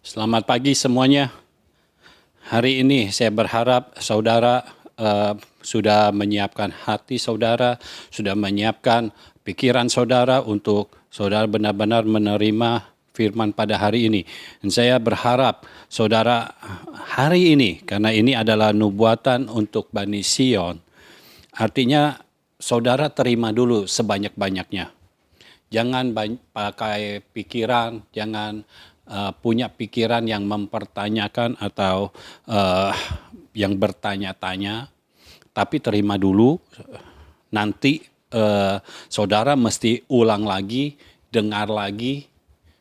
Selamat pagi semuanya. Hari ini saya berharap saudara sudah menyiapkan hati saudara, sudah menyiapkan pikiran saudara untuk saudara benar-benar menerima firman pada hari ini. Dan saya berharap saudara hari ini, karena ini adalah nubuatan untuk Bani Sion, artinya saudara terima dulu sebanyak-banyaknya. Jangan pakai pikiran, jangan punya pikiran yang mempertanyakan atau yang bertanya-tanya, tapi terima dulu. Nanti saudara mesti ulang lagi, dengar lagi,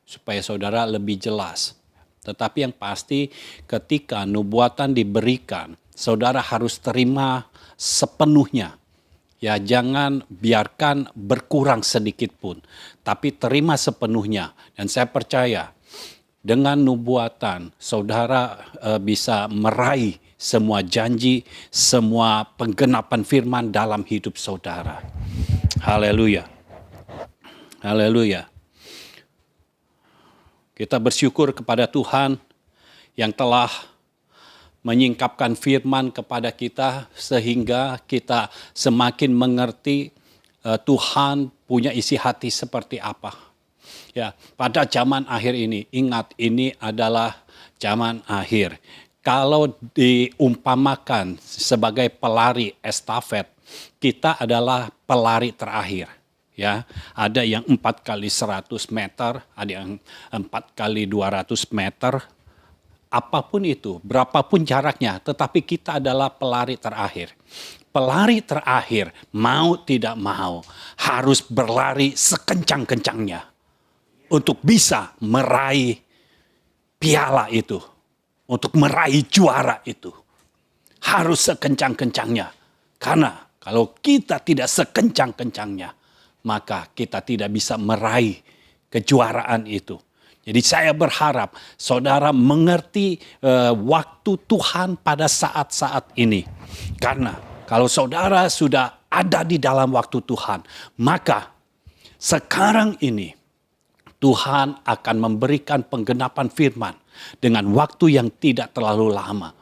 supaya saudara lebih jelas. Tetapi yang pasti ketika nubuatan diberikan, saudara harus terima sepenuhnya. Ya, jangan biarkan berkurang sedikit pun, tapi terima sepenuhnya. Dan saya percaya dengan nubuatan saudara bisa meraih semua janji, semua penggenapan firman dalam hidup saudara. Haleluya. Haleluya. Kita bersyukur kepada Tuhan yang telah menyingkapkan firman kepada kita sehingga kita semakin mengerti Tuhan punya isi hati seperti apa. Ya, pada zaman akhir ini, ingat ini adalah zaman akhir. Kalau diumpamakan sebagai pelari estafet, kita adalah pelari terakhir. Ya, ada yang 4 kali 100 meter, ada yang 4 kali 200 meter. Apapun itu, berapapun jaraknya, tetapi kita adalah pelari terakhir. Pelari terakhir, mau tidak mau, harus berlari sekencang-kencangnya untuk bisa meraih piala itu, untuk meraih juara itu. Harus sekencang-kencangnya, karena kalau kita tidak sekencang-kencangnya, maka kita tidak bisa meraih kejuaraan itu. Jadi saya berharap saudara mengerti waktu Tuhan pada saat-saat ini. Karena kalau saudara sudah ada di dalam waktu Tuhan, maka sekarang ini Tuhan akan memberikan penggenapan firman dengan waktu yang tidak terlalu lama.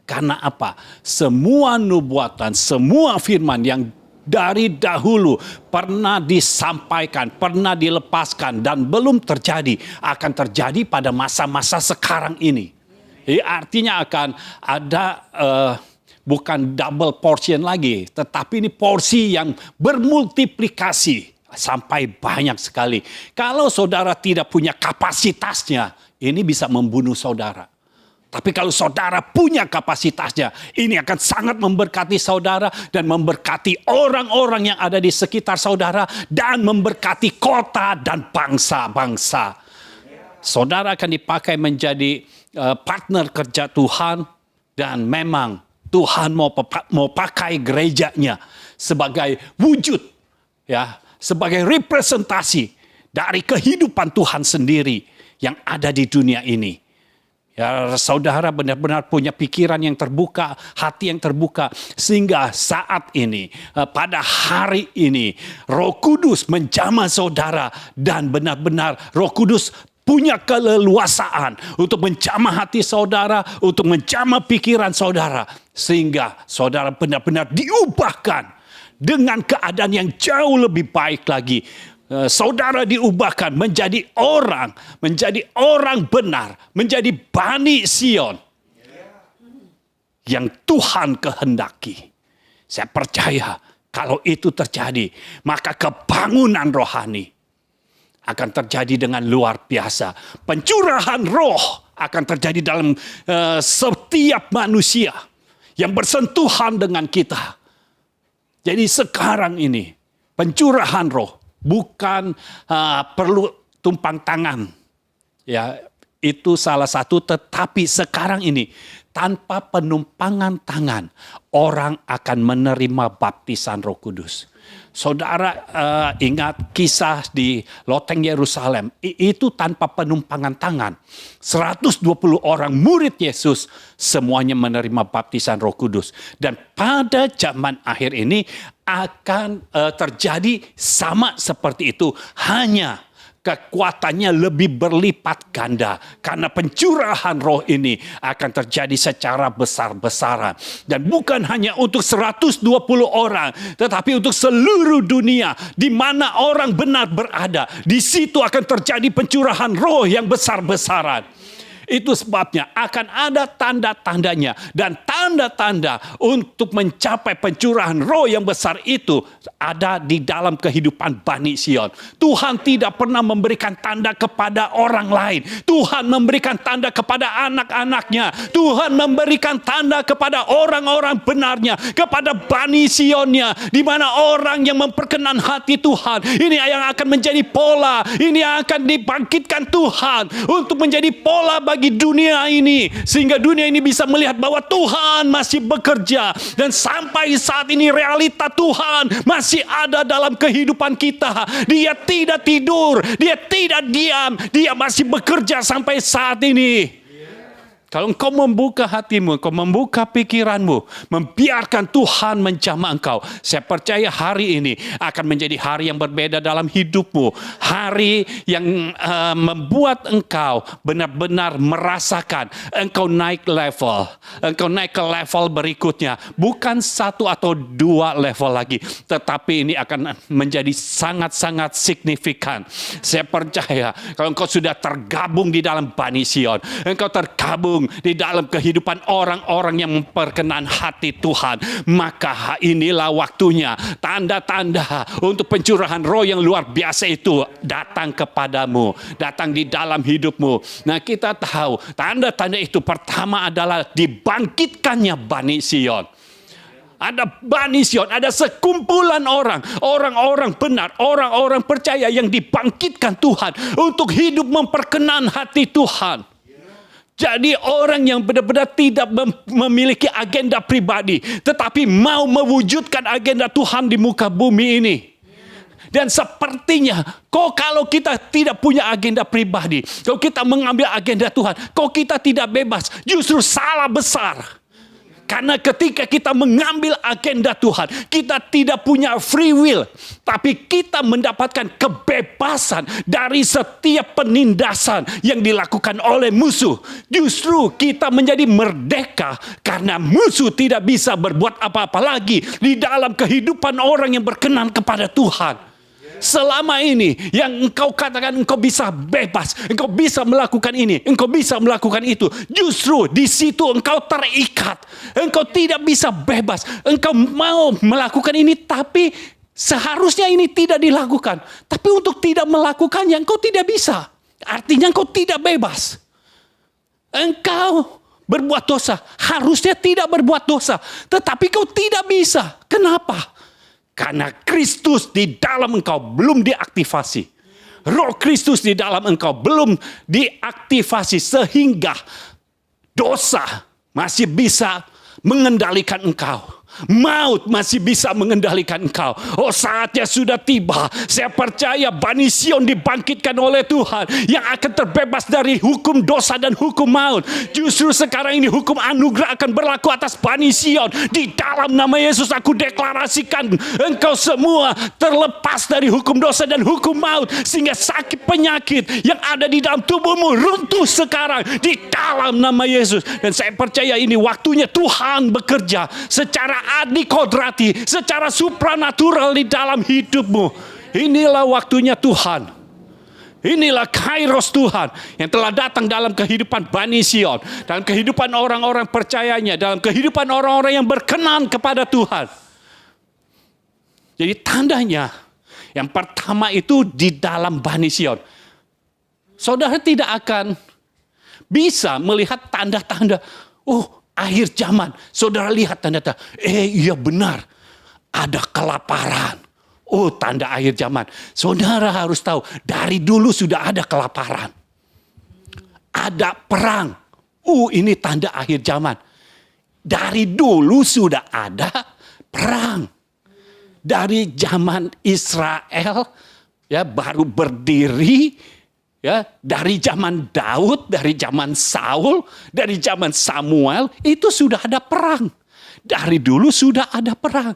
Karena apa? Semua nubuatan, semua firman yang dari dahulu pernah disampaikan, pernah dilepaskan dan belum terjadi, akan terjadi pada masa-masa sekarang ini. Jadi artinya akan ada bukan double portion lagi, tetapi ini porsi yang bermultiplikasi sampai banyak sekali. Kalau saudara tidak punya kapasitasnya, ini bisa membunuh saudara. Tapi kalau saudara punya kapasitasnya, ini akan sangat memberkati saudara dan memberkati orang-orang yang ada di sekitar saudara dan memberkati kota dan bangsa-bangsa. Saudara akan dipakai menjadi partner kerja Tuhan dan memang Tuhan mau pakai gerejanya sebagai wujud, ya, sebagai representasi dari kehidupan Tuhan sendiri yang ada di dunia ini. Ya, saudara benar-benar punya pikiran yang terbuka, hati yang terbuka. Sehingga saat ini, pada hari ini, Roh Kudus menjamah saudara. Dan benar-benar Roh Kudus punya keleluasaan untuk menjamah hati saudara, untuk menjamah pikiran saudara. Sehingga saudara benar-benar diubahkan dengan keadaan yang jauh lebih baik lagi. Saudara diubahkan menjadi orang benar, menjadi Bani Sion yang Tuhan kehendaki. Saya percaya kalau itu terjadi, maka kebangunan rohani akan terjadi dengan luar biasa. Pencurahan roh akan terjadi dalam setiap manusia yang bersentuhan dengan kita. Jadi sekarang ini pencurahan roh bukan perlu tumpang tangan. Ya, itu salah satu, tetapi sekarang ini tanpa penumpangan tangan orang akan menerima baptisan Roh Kudus. Saudara ingat kisah di loteng Yerusalem, itu tanpa penumpangan tangan. 120 orang murid Yesus semuanya menerima baptisan Roh Kudus. Dan pada zaman akhir ini akan terjadi sama seperti itu. Hanya kekuatannya lebih berlipat ganda. Karena pencurahan roh ini akan terjadi secara besar-besaran. Dan bukan hanya untuk 120 orang, tetapi untuk seluruh dunia di mana orang benar berada. Di situ akan terjadi pencurahan roh yang besar-besaran. Itu sebabnya akan ada tanda-tandanya. Dan tanda-tanda untuk mencapai pencurahan roh yang besar itu ada di dalam kehidupan Bani Sion. Tuhan tidak pernah memberikan tanda kepada orang lain. Tuhan memberikan tanda kepada anak-anaknya. Tuhan memberikan tanda kepada orang-orang benarnya. Kepada Bani Sionnya. Di mana orang yang memperkenan hati Tuhan. Ini yang akan menjadi pola. Ini yang akan dibangkitkan Tuhan. Untuk menjadi pola bagi dunia ini, sehingga dunia ini bisa melihat bahwa Tuhan masih bekerja, dan sampai saat ini realita Tuhan masih ada dalam kehidupan kita. Dia tidak tidur, dia tidak diam, dia masih bekerja sampai saat ini. Kalau engkau membuka hatimu, engkau membuka pikiranmu, membiarkan Tuhan menjamah engkau, saya percaya hari ini akan menjadi hari yang berbeda dalam hidupmu. Hari yang membuat engkau benar-benar merasakan engkau naik level. Engkau naik ke level berikutnya. Bukan 1 atau 2 level lagi, tetapi ini akan menjadi sangat-sangat signifikan. Saya percaya kalau engkau sudah tergabung di dalam Bani Sion, engkau tergabung di dalam kehidupan orang-orang yang memperkenan hati Tuhan, maka inilah waktunya tanda-tanda untuk pencurahan roh yang luar biasa itu datang kepadamu, datang di dalam hidupmu. Nah, kita tahu tanda-tanda itu pertama adalah dibangkitkannya Bani Sion. Ada Bani Sion, ada sekumpulan orang-orang benar, orang-orang percaya yang dibangkitkan Tuhan untuk hidup memperkenan hati Tuhan. Jadi orang yang benar-benar tidak memiliki agenda pribadi, tetapi mau mewujudkan agenda Tuhan di muka bumi ini. Dan sepertinya, kalau kita tidak punya agenda pribadi, kalau kita mengambil agenda Tuhan, kita tidak bebas, justru salah besar. Karena ketika kita mengambil agenda Tuhan, kita tidak punya free will. Tapi kita mendapatkan kebebasan dari setiap penindasan yang dilakukan oleh musuh. Justru kita menjadi merdeka karena musuh tidak bisa berbuat apa-apa lagi di dalam kehidupan orang yang berkenan kepada Tuhan. Selama ini yang engkau katakan engkau bisa bebas, engkau bisa melakukan ini, engkau bisa melakukan itu, justru di situ engkau terikat. Engkau tidak bisa bebas. Engkau mau melakukan ini, tapi seharusnya ini tidak dilakukan. Tapi untuk tidak melakukannya engkau tidak bisa. Artinya engkau tidak bebas. Engkau berbuat dosa, harusnya tidak berbuat dosa, tetapi kau tidak bisa. Kenapa? Karena Kristus di dalam engkau belum diaktifasi. Roh Kristus di dalam engkau belum diaktifasi, sehingga dosa masih bisa mengendalikan engkau. Maut masih bisa mengendalikan engkau. Oh, saatnya sudah tiba. Saya percaya Bani Sion dibangkitkan oleh Tuhan, yang akan terbebas dari hukum dosa dan hukum maut. Justru sekarang ini hukum anugerah akan berlaku atas Bani Sion. Di dalam nama Yesus aku deklarasikan, engkau semua terlepas dari hukum dosa dan hukum maut, sehingga sakit penyakit yang ada di dalam tubuhmu runtuh sekarang di dalam nama Yesus. Dan saya percaya ini waktunya Tuhan bekerja secara adikodrati, secara supranatural di dalam hidupmu. Inilah waktunya Tuhan. Inilah kairos Tuhan yang telah datang dalam kehidupan Bani Sion, dalam kehidupan orang-orang percayanya, dalam kehidupan orang-orang yang berkenan kepada Tuhan. Jadi tandanya yang pertama itu di dalam Bani Sion. Saudara tidak akan bisa melihat tanda-tanda, akhir zaman. Saudara lihat tanda-tanda. Iya benar. Ada kelaparan. Tanda akhir zaman. Saudara harus tahu. Dari dulu sudah ada kelaparan. Ada perang. Ini tanda akhir zaman. Dari dulu sudah ada perang. Dari zaman Israel, ya, baru berdiri. Ya, dari zaman Daud, dari zaman Saul, dari zaman Samuel, itu sudah ada perang. Dari dulu sudah ada perang.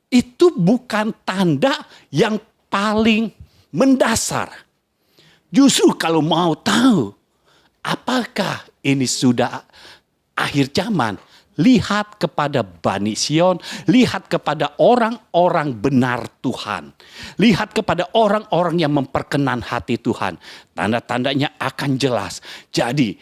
Itu bukan tanda yang paling mendasar. Justru kalau mau tahu apakah ini sudah akhir zaman, lihat kepada Bani Sion, lihat kepada orang-orang benar Tuhan. Lihat kepada orang-orang yang memperkenan hati Tuhan. Tanda-tandanya akan jelas. Jadi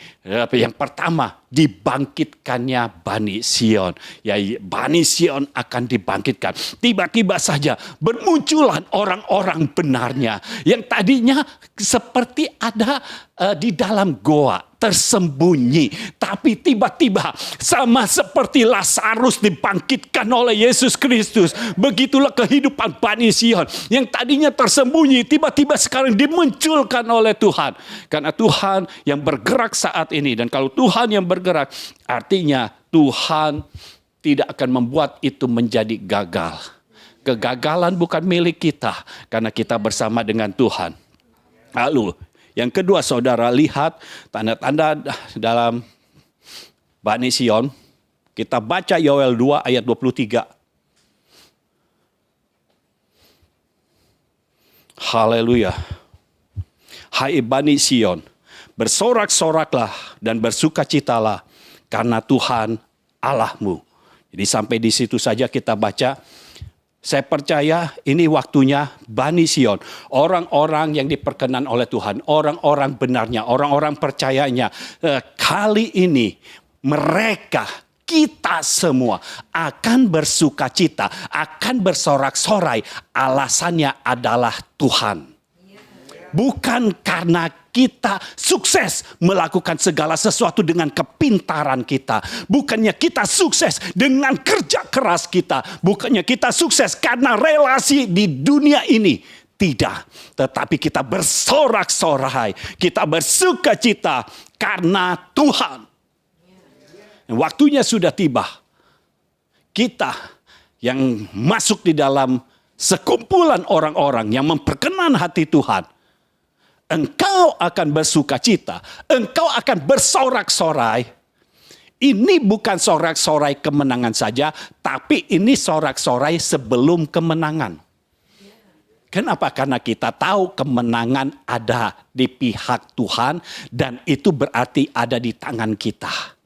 yang pertama, dibangkitkannya Bani Sion. Ya, Bani Sion akan dibangkitkan. Tiba-tiba saja bermunculan orang-orang benarnya. Yang tadinya seperti ada di dalam goa, tersembunyi. Tapi tiba-tiba sama seperti Lazarus dibangkitkan oleh Yesus Kristus. Begitulah kehidupan Bani Sion. Yang tadinya tersembunyi, tiba-tiba sekarang dimunculkan oleh Tuhan. Karena Tuhan yang bergerak saat ini. Dan kalau Tuhan yang bergerak, artinya Tuhan tidak akan membuat itu menjadi gagal. Kegagalan bukan milik kita, karena kita bersama dengan Tuhan. Lalu, yang kedua saudara, lihat tanda-tanda dalam Bani Sion. Kita baca Yoel 2 ayat 23. Haleluya. Hai Bani Sion, bersorak-soraklah dan bersukacitalah karena Tuhan Allahmu. Jadi sampai di situ saja kita baca. Saya percaya ini waktunya Bani Sion, orang-orang yang diperkenan oleh Tuhan, orang-orang benarnya, orang-orang percayanya. Kali ini mereka, kita semua akan bersukacita, akan bersorak-sorai. Alasannya adalah Tuhan. Bukan karena kita sukses melakukan segala sesuatu dengan kepintaran kita. Bukannya kita sukses dengan kerja keras kita. Bukannya kita sukses karena relasi di dunia ini. Tidak. Tetapi kita bersorak-sorai. Kita bersukacita karena Tuhan. Waktunya sudah tiba. Kita yang masuk di dalam sekumpulan orang-orang yang memperkenan hati Tuhan. Engkau akan bersukacita, engkau akan bersorak-sorai. Ini bukan sorak-sorai kemenangan saja, tapi ini sorak-sorai sebelum kemenangan. Kenapa? Karena kita tahu kemenangan ada di pihak Tuhan dan itu berarti ada di tangan kita.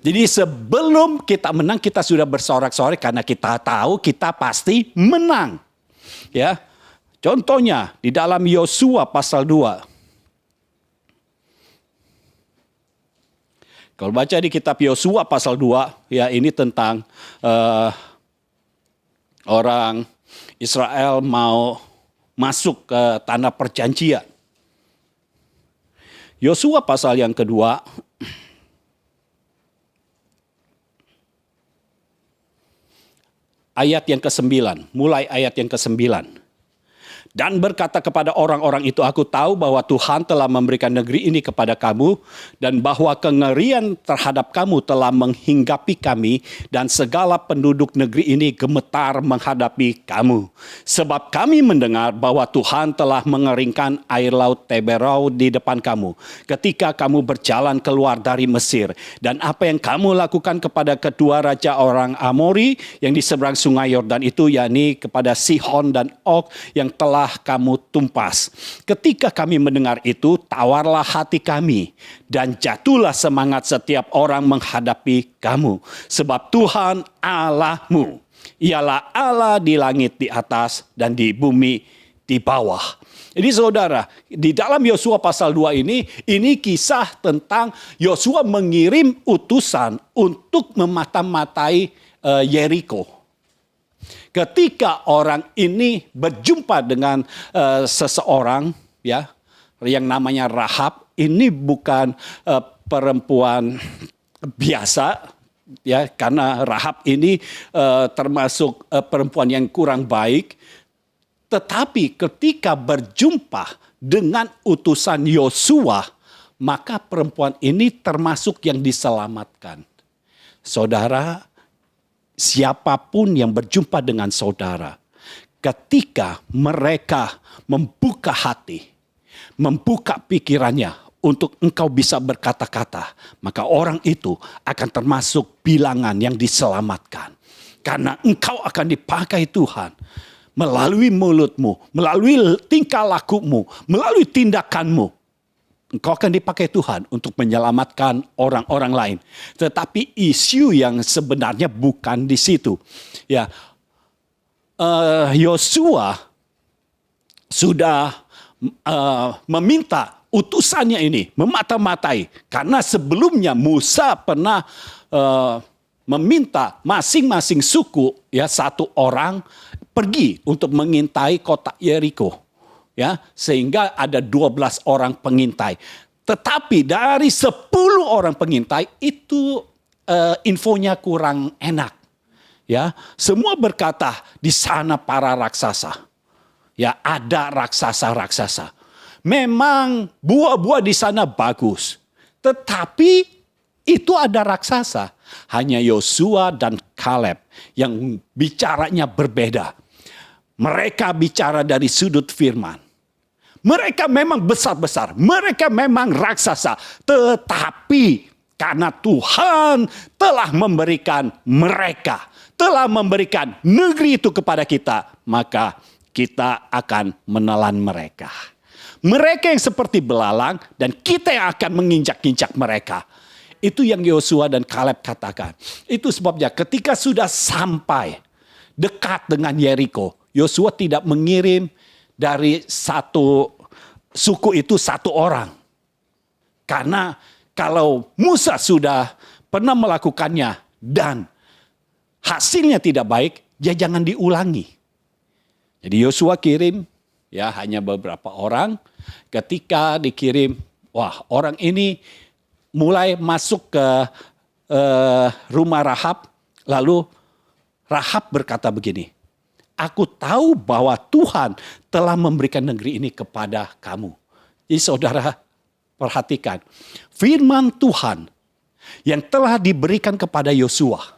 Jadi sebelum kita menang, kita sudah bersorak-sorai karena kita tahu kita pasti menang. Ya. Contohnya di dalam Yosua pasal 2. Kalau baca di kitab Yosua pasal 2, ya ini tentang orang Israel mau masuk ke tanah perjanjian. Yosua pasal yang kedua, ayat yang ke-9, mulai ayat yang ke-9. Dan berkata kepada orang-orang itu, aku tahu bahwa Tuhan telah memberikan negeri ini kepada kamu, dan bahwa kengerian terhadap kamu telah menghinggapi kami, dan segala penduduk negeri ini gemetar menghadapi kamu. Sebab kami mendengar bahwa Tuhan telah mengeringkan air laut Teberau di depan kamu, ketika kamu berjalan keluar dari Mesir. Dan apa yang kamu lakukan kepada kedua raja orang Amori yang di seberang sungai Yordan itu, yakni kepada Sihon dan Og yang telah kamu tumpas. Ketika kami mendengar itu, tawarlah hati kami dan jatuhlah semangat setiap orang menghadapi kamu. Sebab Tuhan Allahmu ialah Allah di langit di atas dan di bumi di bawah. Jadi saudara, di dalam Yosua pasal 2 ini kisah tentang Yosua mengirim utusan untuk memata-matai Yeriko. Ketika orang ini berjumpa dengan seseorang ya yang namanya Rahab, ini bukan perempuan biasa ya, karena Rahab ini termasuk perempuan yang kurang baik. Tetapi ketika berjumpa dengan utusan Yosua, maka perempuan ini termasuk yang diselamatkan. Saudara, siapapun yang berjumpa dengan saudara, ketika mereka membuka hati, membuka pikirannya untuk engkau bisa berkata-kata, maka orang itu akan termasuk bilangan yang diselamatkan. Karena engkau akan dipakai Tuhan melalui mulutmu, melalui tingkah lakumu, melalui tindakanmu. engkau akan dipakai Tuhan untuk menyelamatkan orang-orang lain. Tetapi isu yang sebenarnya bukan di situ. Ya, Yosua sudah meminta utusannya ini memata-matai, karena sebelumnya Musa pernah meminta masing-masing suku, ya, satu orang pergi untuk mengintai kota Yeriko, ya, sehingga ada 12 orang pengintai. Tetapi dari 10 orang pengintai itu infonya kurang enak. Ya, semua berkata di sana para raksasa. Ya, ada raksasa-raksasa. Memang buah-buah di sana bagus. Tetapi itu ada raksasa. Hanya Yosua dan Kaleb yang bicaranya berbeda. Mereka bicara dari sudut firman. Mereka memang besar-besar. Mereka memang raksasa. Tetapi karena Tuhan telah memberikan mereka, telah memberikan negeri itu kepada kita, maka kita akan menelan mereka. Mereka yang seperti belalang dan kita yang akan menginjak-injak mereka. Itu yang Yosua dan Kaleb katakan. Itu sebabnya ketika sudah sampai dekat dengan Yeriko, Yosua tidak mengirim dari satu suku itu satu orang. Karena kalau Musa sudah pernah melakukannya dan hasilnya tidak baik, ya jangan diulangi. Jadi Yosua kirim, ya, hanya beberapa orang. Ketika dikirim, wah, orang ini mulai masuk ke rumah Rahab. Lalu Rahab berkata begini, aku tahu bahwa Tuhan telah memberikan negeri ini kepada kamu. Jadi saudara perhatikan, firman Tuhan yang telah diberikan kepada Yosua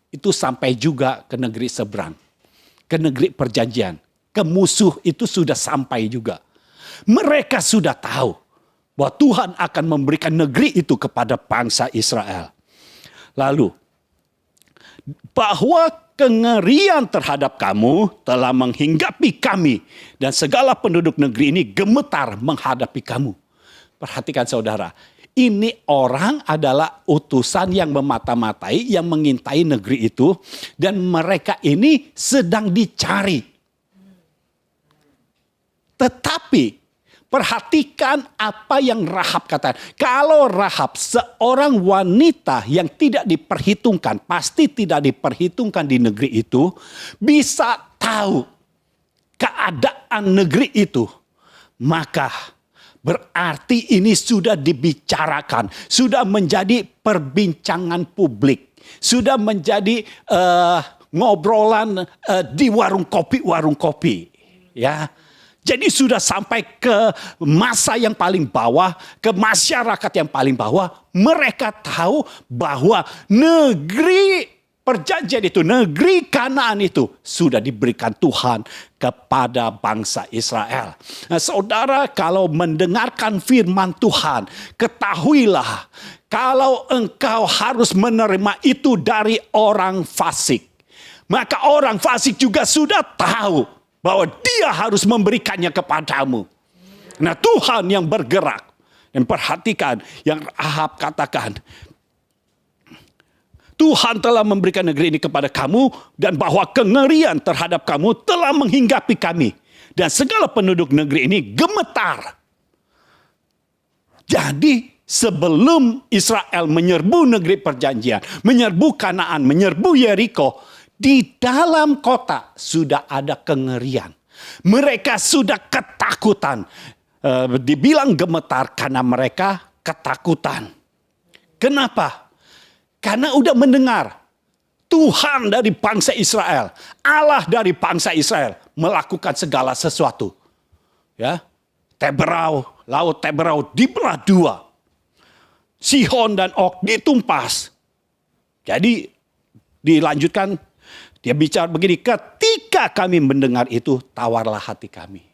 itu sampai juga ke negeri seberang, ke negeri perjanjian, ke musuh itu sudah sampai juga. Mereka sudah tahu bahwa Tuhan akan memberikan negeri itu kepada bangsa Israel. Lalu, bahwa kengerian terhadap kamu telah menghinggapi kami dan segala penduduk negeri ini gemetar menghadapi kamu. Perhatikan saudara, ini orang adalah utusan yang memata-matai, yang mengintai negeri itu. Dan mereka ini sedang dicari. Tetapi perhatikan apa yang Rahab katakan. Kalau Rahab seorang wanita yang tidak diperhitungkan, pasti tidak diperhitungkan di negeri itu, bisa tahu keadaan negeri itu, maka berarti ini sudah dibicarakan, sudah menjadi perbincangan publik, sudah menjadi ngobrolan di warung kopi, ya. Jadi sudah sampai ke masa yang paling bawah, ke masyarakat yang paling bawah, mereka tahu bahwa negeri perjanjian itu, negeri Kanaan itu sudah diberikan Tuhan kepada bangsa Israel. Nah, saudara, kalau mendengarkan firman Tuhan, ketahuilah kalau engkau harus menerima itu dari orang fasik, maka orang fasik juga sudah tahu bahwa dia harus memberikannya kepadamu. Nah, Tuhan yang bergerak. Dan perhatikan yang Rahab katakan, Tuhan telah memberikan negeri ini kepada kamu dan bahwa kengerian terhadap kamu telah menghinggapi kami. Dan segala penduduk negeri ini gemetar. Jadi sebelum Israel menyerbu negeri perjanjian, menyerbu Kanaan, menyerbu Yeriko, di dalam kota sudah ada kengerian. Mereka sudah ketakutan. Dibilang gemetar karena mereka ketakutan. Kenapa? Karena udah mendengar Tuhan dari bangsa Israel, Allah dari bangsa Israel melakukan segala sesuatu. Ya, laut Teberau dibelah dua. Sihon dan Og ditumpas. Jadi dilanjutkan, dia bicara begini, ketika kami mendengar itu tawarlah hati kami.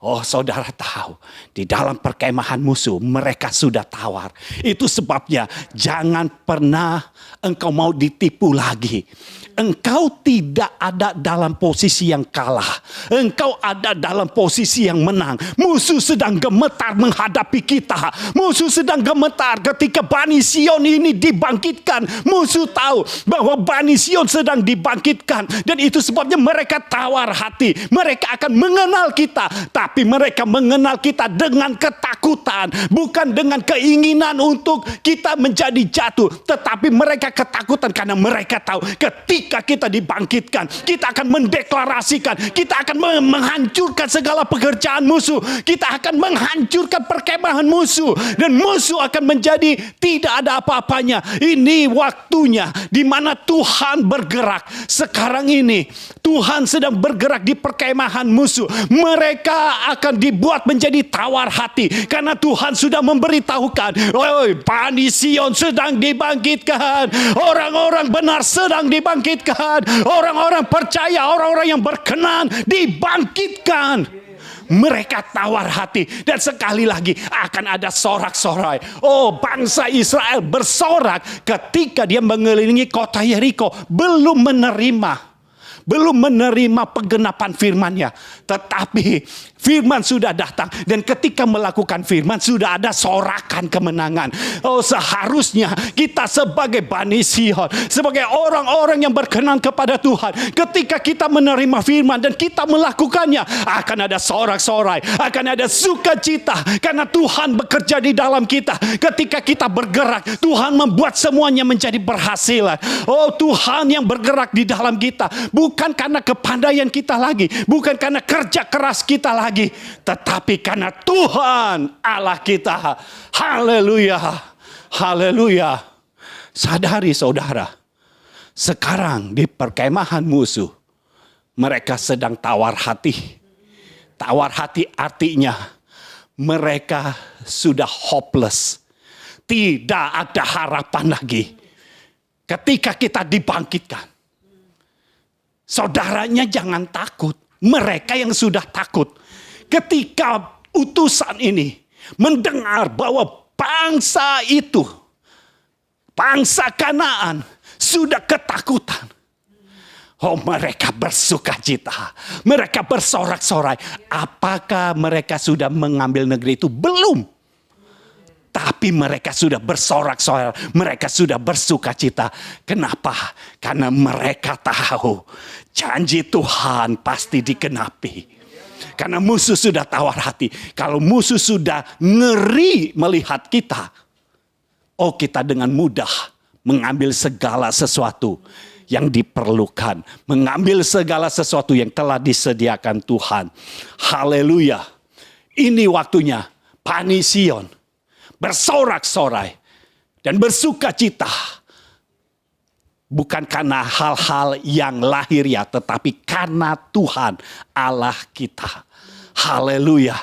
Oh, saudara tahu, di dalam perkemahan musuh mereka sudah tawar. Itu sebabnya jangan pernah engkau mau ditipu lagi. Engkau tidak ada dalam posisi yang kalah. Engkau ada dalam posisi yang menang. Musuh sedang gemetar menghadapi kita. Musuh sedang gemetar ketika Bani Sion ini dibangkitkan. Musuh tahu bahwa Bani Sion sedang dibangkitkan. Dan itu sebabnya mereka tawar hati. Mereka akan mengenal kita. Tapi mereka mengenal kita dengan ketakutan. Bukan dengan keinginan untuk kita menjadi jatuh. Tetapi mereka ketakutan karena mereka tahu ketika kita dibangkitkan, kita akan mendeklarasikan, kita akan menghancurkan segala pekerjaan musuh, kita akan menghancurkan perkemahan musuh, dan musuh akan menjadi tidak ada apa-apanya. Ini waktunya di mana Tuhan bergerak. Sekarang ini Tuhan sedang bergerak di perkemahan musuh. Mereka akan dibuat menjadi tawar hati karena Tuhan sudah memberitahukan, "Oi, Bani Sion sedang dibangkitkan, orang-orang benar sedang dibangkitkan, orang-orang percaya, orang-orang yang berkenan dibangkitkan." Mereka tawar hati. Dan sekali lagi akan ada sorak-sorai. Oh, bangsa Israel bersorak ketika dia mengelilingi kota Yeriko. Belum menerima penggenapan firman-Nya. Tetapi firman sudah datang. Dan ketika melakukan firman sudah ada sorakan kemenangan. Oh, seharusnya kita sebagai Bani Sion, sebagai orang-orang yang berkenan kepada Tuhan, ketika kita menerima firman dan kita melakukannya, akan ada sorak-sorai, akan ada sukacita. Karena Tuhan bekerja di dalam kita. Ketika kita bergerak, Tuhan membuat semuanya menjadi berhasil. Oh, Tuhan yang bergerak di dalam kita. Bukan karena kepandaian kita lagi. Bukan karena kerja keras kita lagi. Tetapi karena Tuhan Allah kita. Haleluya. Haleluya. Sadari saudara. Sekarang di perkemahan musuh. Mereka sedang tawar hati. Tawar hati artinya mereka sudah hopeless. Tidak ada harapan lagi. Ketika kita dibangkitkan. Saudaranya jangan takut. Mereka yang sudah takut. Ketika utusan ini mendengar bahwa bangsa itu, bangsa Kanaan sudah ketakutan. Oh, mereka bersukacita. Mereka bersorak-sorai. Apakah mereka sudah mengambil negeri itu? Belum. Tapi mereka sudah bersorak-sorai, mereka sudah bersukacita. Kenapa? Karena mereka tahu janji Tuhan pasti digenapi. Karena musuh sudah tawar hati. Kalau musuh sudah ngeri melihat kita, oh, kita dengan mudah mengambil segala sesuatu yang diperlukan. Mengambil segala sesuatu yang telah disediakan Tuhan. Haleluya. Ini waktunya Bani Sion bersorak-sorai dan bersukacita. Bukan karena hal-hal yang lahir ya, tetapi karena Tuhan Allah kita. Haleluya.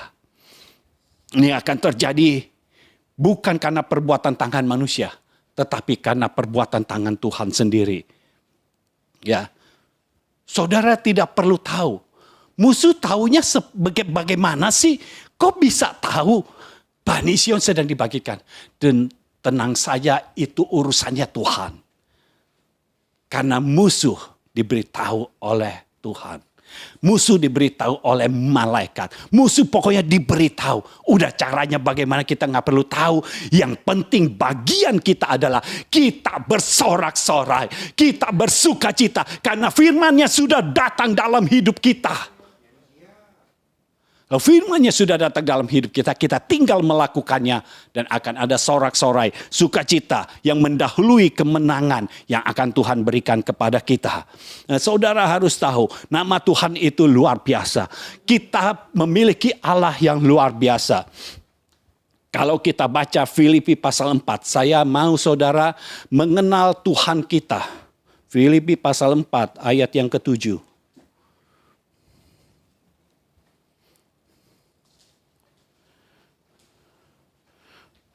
Ini akan terjadi bukan karena perbuatan tangan manusia, tetapi karena perbuatan tangan Tuhan sendiri. Ya. Saudara tidak perlu tahu. Musuh taunya bagaimana sih? Kok bisa tahu Bani Sion sedang dibangkitkan? Dan tenang saja, itu urusannya Tuhan. Karena musuh diberitahu oleh Tuhan. Musuh diberitahu oleh malaikat. Musuh pokoknya diberitahu. Udah caranya bagaimana kita nggak perlu tahu. Yang penting bagian kita adalah kita bersorak-sorai. Kita bersukacita. Karena firman-Nya sudah datang dalam hidup kita. Firman-Nya sudah datang dalam hidup kita, kita tinggal melakukannya dan akan ada sorak-sorai, sukacita yang mendahului kemenangan yang akan Tuhan berikan kepada kita. Nah, saudara harus tahu, nama Tuhan itu luar biasa. Kita memiliki Allah yang luar biasa. Kalau kita baca Filipi pasal 4, saya mau saudara mengenal Tuhan kita. Filipi pasal 4 ayat yang ke-7.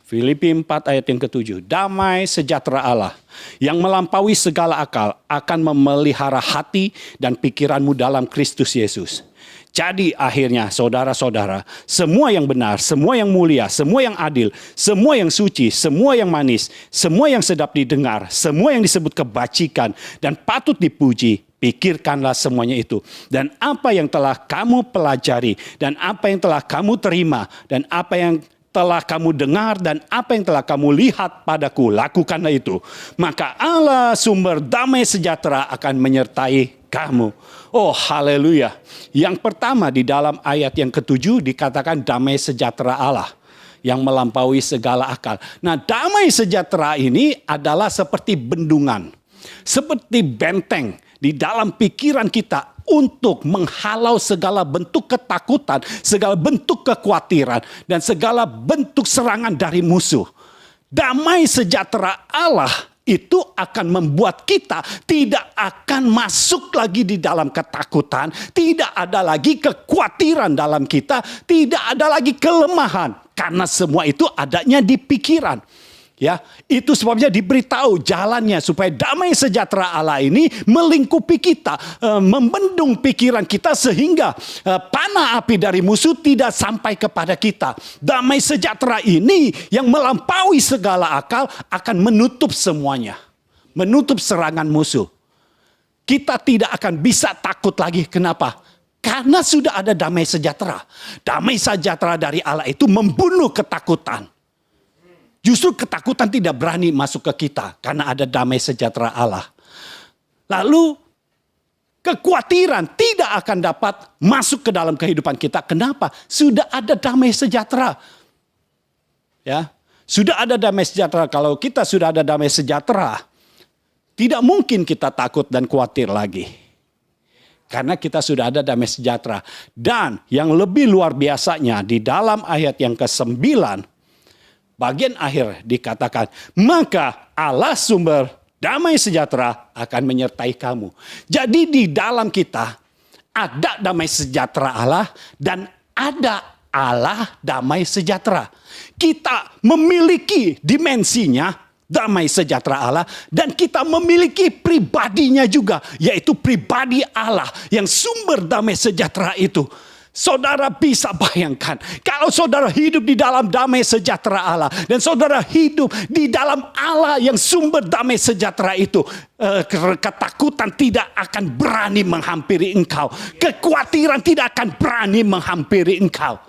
Filipi 4 ayat yang ke-7. Damai sejahtera Allah yang melampaui segala akal akan memelihara hati dan pikiranmu dalam Kristus Yesus. Jadi akhirnya saudara-saudara, semua yang benar, semua yang mulia, semua yang adil, semua yang suci, semua yang manis, semua yang sedap didengar, semua yang disebut kebajikan dan patut dipuji, pikirkanlah semuanya itu. Dan apa yang telah kamu pelajari, dan apa yang telah kamu terima, dan apa yang telah kamu dengar, dan apa yang telah kamu lihat padaku, lakukanlah itu. Maka Allah sumber damai sejahtera akan menyertai kamu. Oh haleluya. Yang pertama di dalam ayat yang ke-7 dikatakan damai sejahtera Allah yang melampaui segala akal. Nah, damai sejahtera ini adalah seperti bendungan, seperti benteng di dalam pikiran kita untuk menghalau segala bentuk ketakutan, segala bentuk kekhawatiran, dan segala bentuk serangan dari musuh. Damai sejahtera Allah itu akan membuat kita tidak akan masuk lagi di dalam ketakutan, tidak ada lagi kekhawatiran dalam kita, tidak ada lagi kelemahan, karena semua itu adanya di pikiran. Ya, itu sebabnya diberitahu jalannya supaya damai sejahtera Allah ini melingkupi kita, membendung pikiran kita sehingga panah api dari musuh tidak sampai kepada kita. Damai sejahtera ini yang melampaui segala akal akan menutup semuanya, menutup serangan musuh. Kita tidak akan bisa takut lagi. Kenapa? Karena sudah ada damai sejahtera. Damai sejahtera dari Allah itu membunuh ketakutan. Justru ketakutan tidak berani masuk ke kita karena ada damai sejahtera Allah. Lalu kekhawatiran tidak akan dapat masuk ke dalam kehidupan kita. Kenapa? Sudah ada damai sejahtera. Ya, sudah ada damai sejahtera. Kalau kita sudah ada damai sejahtera, tidak mungkin kita takut dan khawatir lagi. Karena kita sudah ada damai sejahtera. Dan yang lebih luar biasanya di dalam ayat yang ke-9, bagian akhir dikatakan, maka Allah sumber damai sejahtera akan menyertai kamu. Jadi di dalam kita ada damai sejahtera Allah dan ada Allah damai sejahtera. Kita memiliki dimensinya damai sejahtera Allah dan kita memiliki pribadinya juga, yaitu pribadi Allah yang sumber damai sejahtera itu. Saudara bisa bayangkan, kalau saudara hidup di dalam damai sejahtera Allah, dan saudara hidup di dalam Allah yang sumber damai sejahtera itu, ketakutan tidak akan berani menghampiri engkau. Kekhawatiran tidak akan berani menghampiri engkau.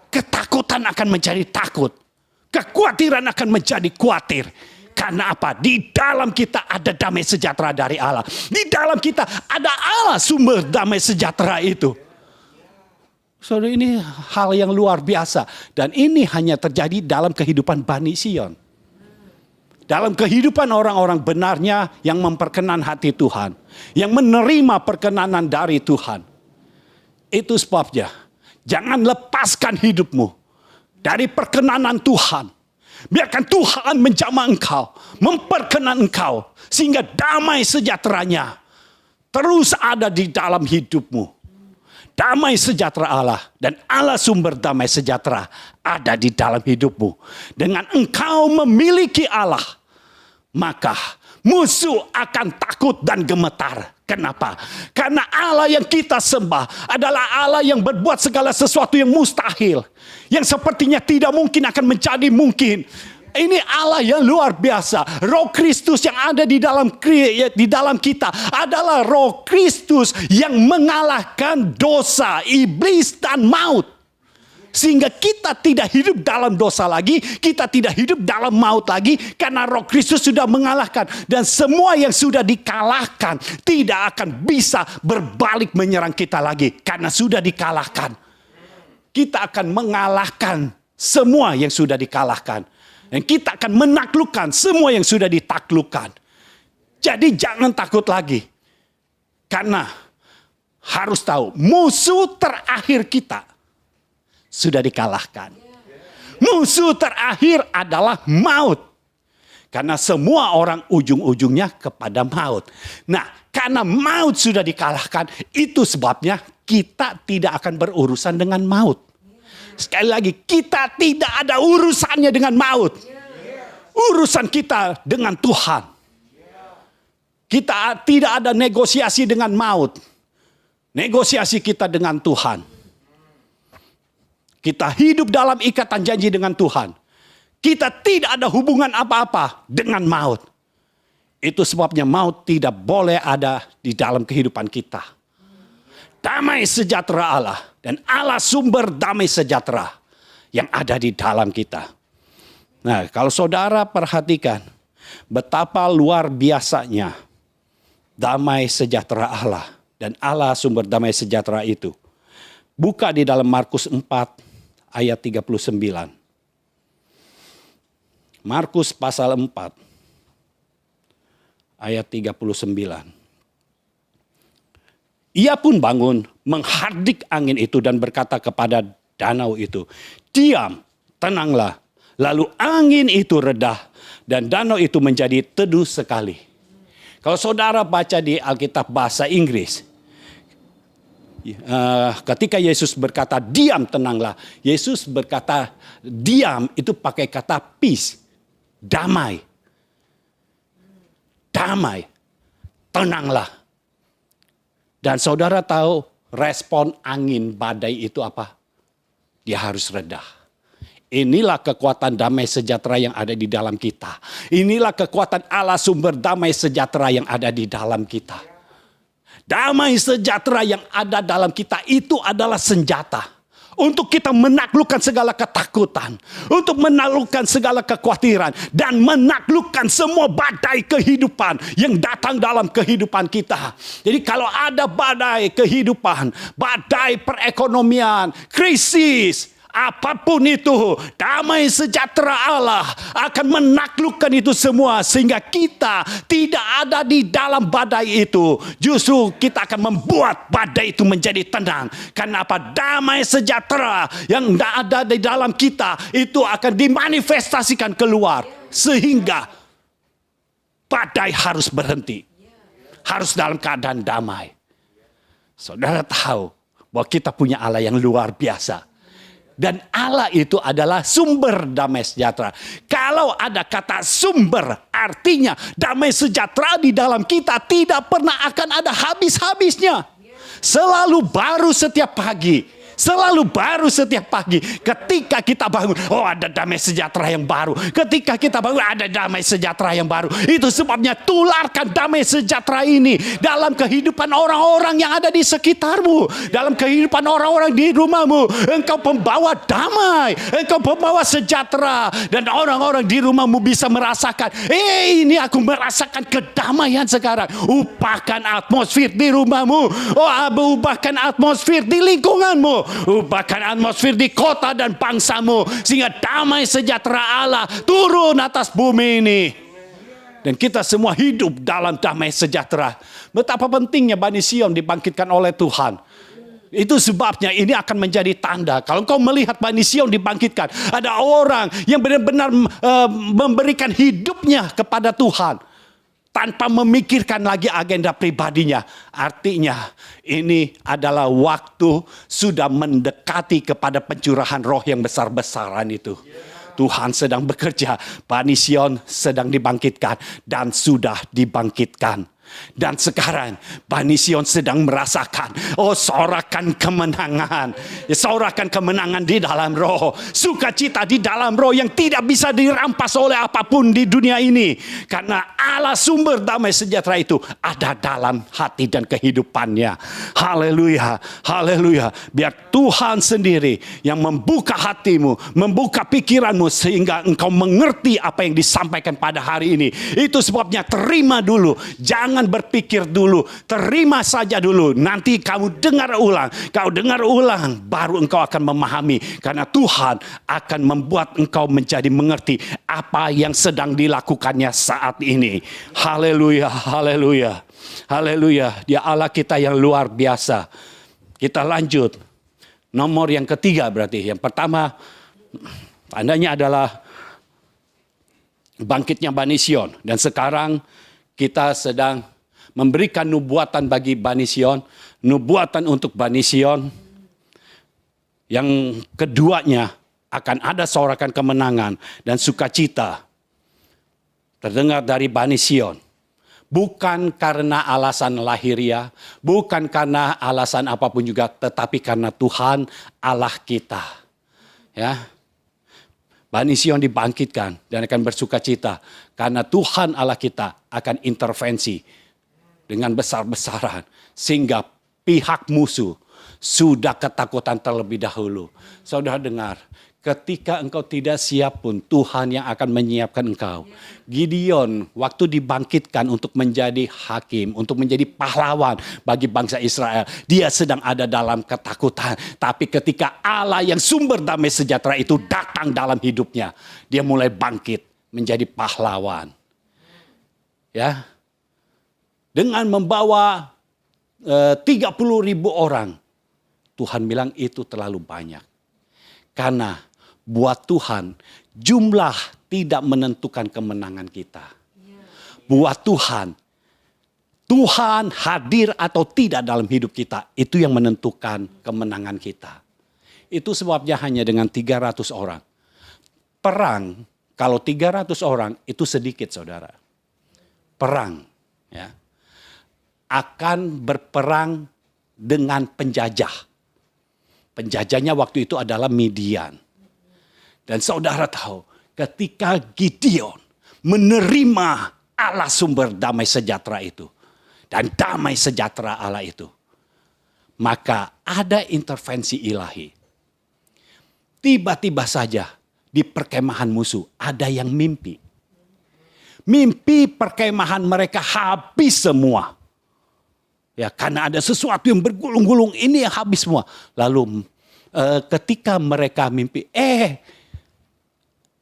Ketakutan akan menjadi takut. Kekhawatiran akan menjadi khawatir. Karena apa? Di dalam kita ada damai sejahtera dari Allah. Di dalam kita ada Allah sumber damai sejahtera itu. Saudara, ini hal yang luar biasa. Dan ini hanya terjadi dalam kehidupan Bani Sion. Dalam kehidupan orang-orang benarnya yang memperkenan hati Tuhan. Yang menerima perkenanan dari Tuhan. Itu sebabnya, jangan lepaskan hidupmu dari perkenanan Tuhan. Biarkan Tuhan menjamah engkau, memperkenan engkau. Sehingga damai sejahteranya terus ada di dalam hidupmu. Damai sejahtera Allah dan Allah sumber damai sejahtera ada di dalam hidupmu. Dengan engkau memiliki Allah, maka musuh akan takut dan gemetar. Kenapa? Karena Allah yang kita sembah adalah Allah yang berbuat segala sesuatu yang mustahil. Yang sepertinya tidak mungkin akan menjadi mungkin. Ini Allah yang luar biasa. Roh Kristus yang ada di dalam kita adalah Roh Kristus yang mengalahkan dosa, iblis dan maut. Sehingga kita tidak hidup dalam dosa lagi, kita tidak hidup dalam maut lagi karena Roh Kristus sudah mengalahkan dan semua yang sudah dikalahkan tidak akan bisa berbalik menyerang kita lagi karena sudah dikalahkan. Kita akan mengalahkan semua yang sudah dikalahkan. Dan kita akan menaklukkan semua yang sudah ditaklukkan. Jadi jangan takut lagi. Karena harus tahu musuh terakhir kita sudah dikalahkan. Musuh terakhir adalah maut. Karena semua orang ujung-ujungnya kepada maut. Nah, karena maut sudah dikalahkan, itu sebabnya kita tidak akan berurusan dengan maut. Sekali lagi, kita tidak ada urusannya dengan maut. Urusan kita dengan Tuhan. Kita tidak ada negosiasi dengan maut. negosiasi kita dengan Tuhan. Kita hidup dalam ikatan janji dengan Tuhan. Kita tidak ada hubungan apa-apa dengan maut. Itu sebabnya maut tidak boleh ada di dalam kehidupan kita. Damai sejahtera Allah dan Allah sumber damai sejahtera yang ada di dalam kita. Nah, kalau saudara perhatikan betapa luar biasanya damai sejahtera Allah dan Allah sumber damai sejahtera itu. Buka di dalam Markus 4 ayat 39. Markus pasal 4 ayat 39. Ia pun bangun menghardik angin itu dan berkata kepada danau itu, "Diam, tenanglah." Lalu angin itu reda dan danau itu menjadi teduh sekali. Kalau saudara baca di Alkitab bahasa Inggris, ketika Yesus berkata diam, tenanglah. Yesus berkata diam itu pakai kata peace, damai. Damai, tenanglah. Dan saudara tahu respon angin badai itu apa? Dia harus reda. Inilah kekuatan damai sejahtera yang ada di dalam kita. Inilah kekuatan Allah sumber damai sejahtera yang ada di dalam kita. Damai sejahtera yang ada dalam kita itu adalah senjata. Untuk kita menaklukkan segala ketakutan. Untuk menaklukkan segala kekhawatiran. Dan menaklukkan semua badai kehidupan yang datang dalam kehidupan kita. Jadi kalau ada badai kehidupan, badai perekonomian, krisis, apapun itu, damai sejahtera Allah akan menaklukkan itu semua sehingga kita tidak ada di dalam badai itu. Justru kita akan membuat badai itu menjadi tenang. Karena apa? Damai sejahtera yang ada di dalam kita itu akan dimanifestasikan keluar sehingga badai harus berhenti. Harus dalam keadaan damai. Saudara tahu bahwa kita punya Allah yang luar biasa. Dan Allah itu adalah sumber damai sejahtera. Kalau ada kata sumber, artinya damai sejahtera di dalam kita tidak pernah akan ada habis-habisnya. Selalu baru setiap pagi. Selalu baru setiap pagi. Ketika kita bangun, oh ada damai sejahtera yang baru. Ketika kita bangun, ada damai sejahtera yang baru. Itu sebabnya tularkan damai sejahtera ini dalam kehidupan orang-orang yang ada di sekitarmu. Dalam kehidupan orang-orang di rumahmu. Engkau pembawa damai. Engkau pembawa sejahtera. Dan orang-orang di rumahmu bisa merasakan, ini aku merasakan kedamaian sekarang. Ubahkan atmosfer di rumahmu. Ubahkan atmosfer di lingkunganmu. Ubahkan atmosfer di kota dan bangsamu sehingga damai sejahtera Allah turun atas bumi ini. Dan kita semua hidup dalam damai sejahtera. Betapa pentingnya Bani Sion dibangkitkan oleh Tuhan. Itu sebabnya ini akan menjadi tanda. Kalau kau melihat Bani Sion dibangkitkan, ada orang yang benar-benar memberikan hidupnya kepada Tuhan tanpa memikirkan lagi agenda pribadinya. Artinya ini adalah waktu sudah mendekati kepada pencurahan roh yang besar-besaran itu. Tuhan sedang bekerja. Bani Sion sedang dibangkitkan dan sudah dibangkitkan. Dan sekarang Bani Sion sedang merasakan, sorakan kemenangan. Sorakan kemenangan di dalam roh. Sukacita di dalam roh yang tidak bisa dirampas oleh apapun di dunia ini. Karena Allah sumber damai sejahtera itu ada dalam hati dan kehidupannya. Haleluya, haleluya. Biar Tuhan sendiri yang membuka hatimu, membuka pikiranmu sehingga engkau mengerti apa yang disampaikan pada hari ini. Itu sebabnya terima dulu. Jangan berpikir dulu, terima saja dulu. Nanti kamu dengar ulang, kau dengar ulang, baru engkau akan memahami. Karena Tuhan akan membuat engkau menjadi mengerti apa yang sedang dilakukannya saat ini. Haleluya, haleluya, haleluya. Dia Allah kita yang luar biasa. Kita lanjut. Nomor yang ketiga berarti. Yang pertama, tandanya adalah bangkitnya Bani Sion. Dan sekarang kita sedang memberikan nubuatan bagi Bani Sion. Nubuatan untuk Bani Sion. Yang keduanya akan ada sorakan kemenangan dan sukacita. Terdengar dari Bani Sion. Bukan karena alasan lahiriah, bukan karena alasan apapun juga, tetapi karena Tuhan Allah kita. Ya, Bani Sion dibangkitkan dan akan bersuka cita karena Tuhan Allah kita akan intervensi dengan besar-besaran sehingga pihak musuh sudah ketakutan terlebih dahulu. Saudara dengar, ketika engkau tidak siap pun Tuhan yang akan menyiapkan engkau. Gideon waktu dibangkitkan untuk menjadi hakim, untuk menjadi pahlawan bagi bangsa Israel. Dia sedang ada dalam ketakutan. Tapi ketika Allah yang sumber damai sejahtera itu datang dalam hidupnya, dia mulai bangkit menjadi pahlawan. Ya, dengan membawa 30.000 orang. Tuhan bilang itu terlalu banyak. Karena buat Tuhan jumlah tidak menentukan kemenangan kita. Buat Tuhan, Tuhan hadir atau tidak dalam hidup kita, itu yang menentukan kemenangan kita. Itu sebabnya hanya dengan 300 orang. Perang, kalau 300 orang itu sedikit saudara. Perang, ya, akan berperang dengan penjajah. Penjajahnya waktu itu adalah Midian. Dan saudara tahu, ketika Gideon menerima Allah sumber damai sejahtera itu, dan damai sejahtera Allah itu, maka ada intervensi ilahi. Tiba-tiba saja di perkemahan musuh ada yang mimpi. Mimpi perkemahan mereka habis semua. Ya, karena ada sesuatu yang bergulung-gulung, ini yang habis semua. Lalu ketika mereka mimpi,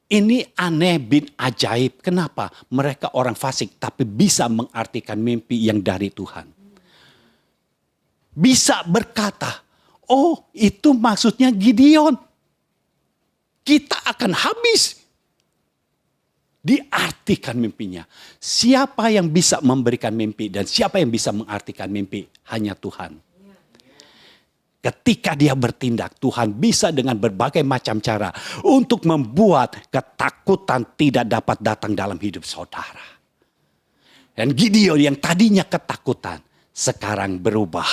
ini aneh bin ajaib. Kenapa? Mereka orang fasik tapi bisa mengartikan mimpi yang dari Tuhan. Bisa berkata, oh itu maksudnya Gideon. Kita akan habis. Diartikan mimpinya. Siapa yang bisa memberikan mimpi dan siapa yang bisa mengartikan mimpi? Hanya Tuhan. Ketika dia bertindak, Tuhan bisa dengan berbagai macam cara untuk membuat ketakutan tidak dapat datang dalam hidup saudara. Dan Gideon yang tadinya ketakutan, sekarang berubah.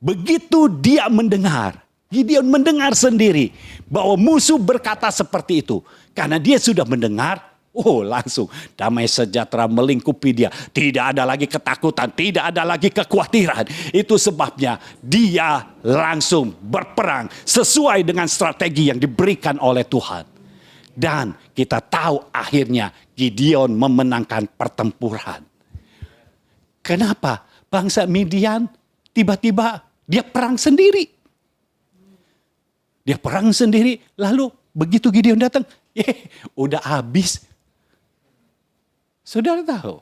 Begitu dia mendengar, Gideon mendengar sendiri bahwa musuh berkata seperti itu. Karena dia sudah mendengar, langsung damai sejahtera melingkupi dia. Tidak ada lagi ketakutan, tidak ada lagi kekhawatiran. Itu sebabnya dia langsung berperang sesuai dengan strategi yang diberikan oleh Tuhan. Dan kita tahu akhirnya Gideon memenangkan pertempuran. Kenapa? Bangsa Midian tiba-tiba dia perang sendiri. Dia perang sendiri, lalu begitu Gideon datang, udah habis. Saudara tahu,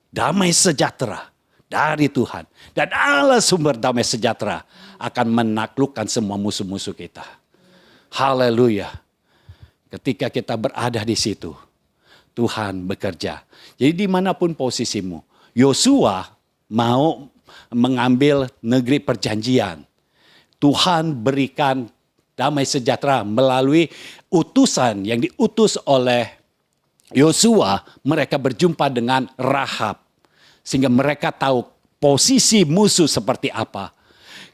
damai sejahtera dari Tuhan. Dan Allah sumber damai sejahtera akan menaklukkan semua musuh-musuh kita. Haleluya. Ketika kita berada di situ, Tuhan bekerja. Jadi dimanapun posisimu, Yosua mau mengambil negeri perjanjian. Tuhan berikan damai sejahtera melalui utusan yang diutus oleh Yosua. Mereka berjumpa dengan Rahab. Sehingga mereka tahu posisi musuh seperti apa.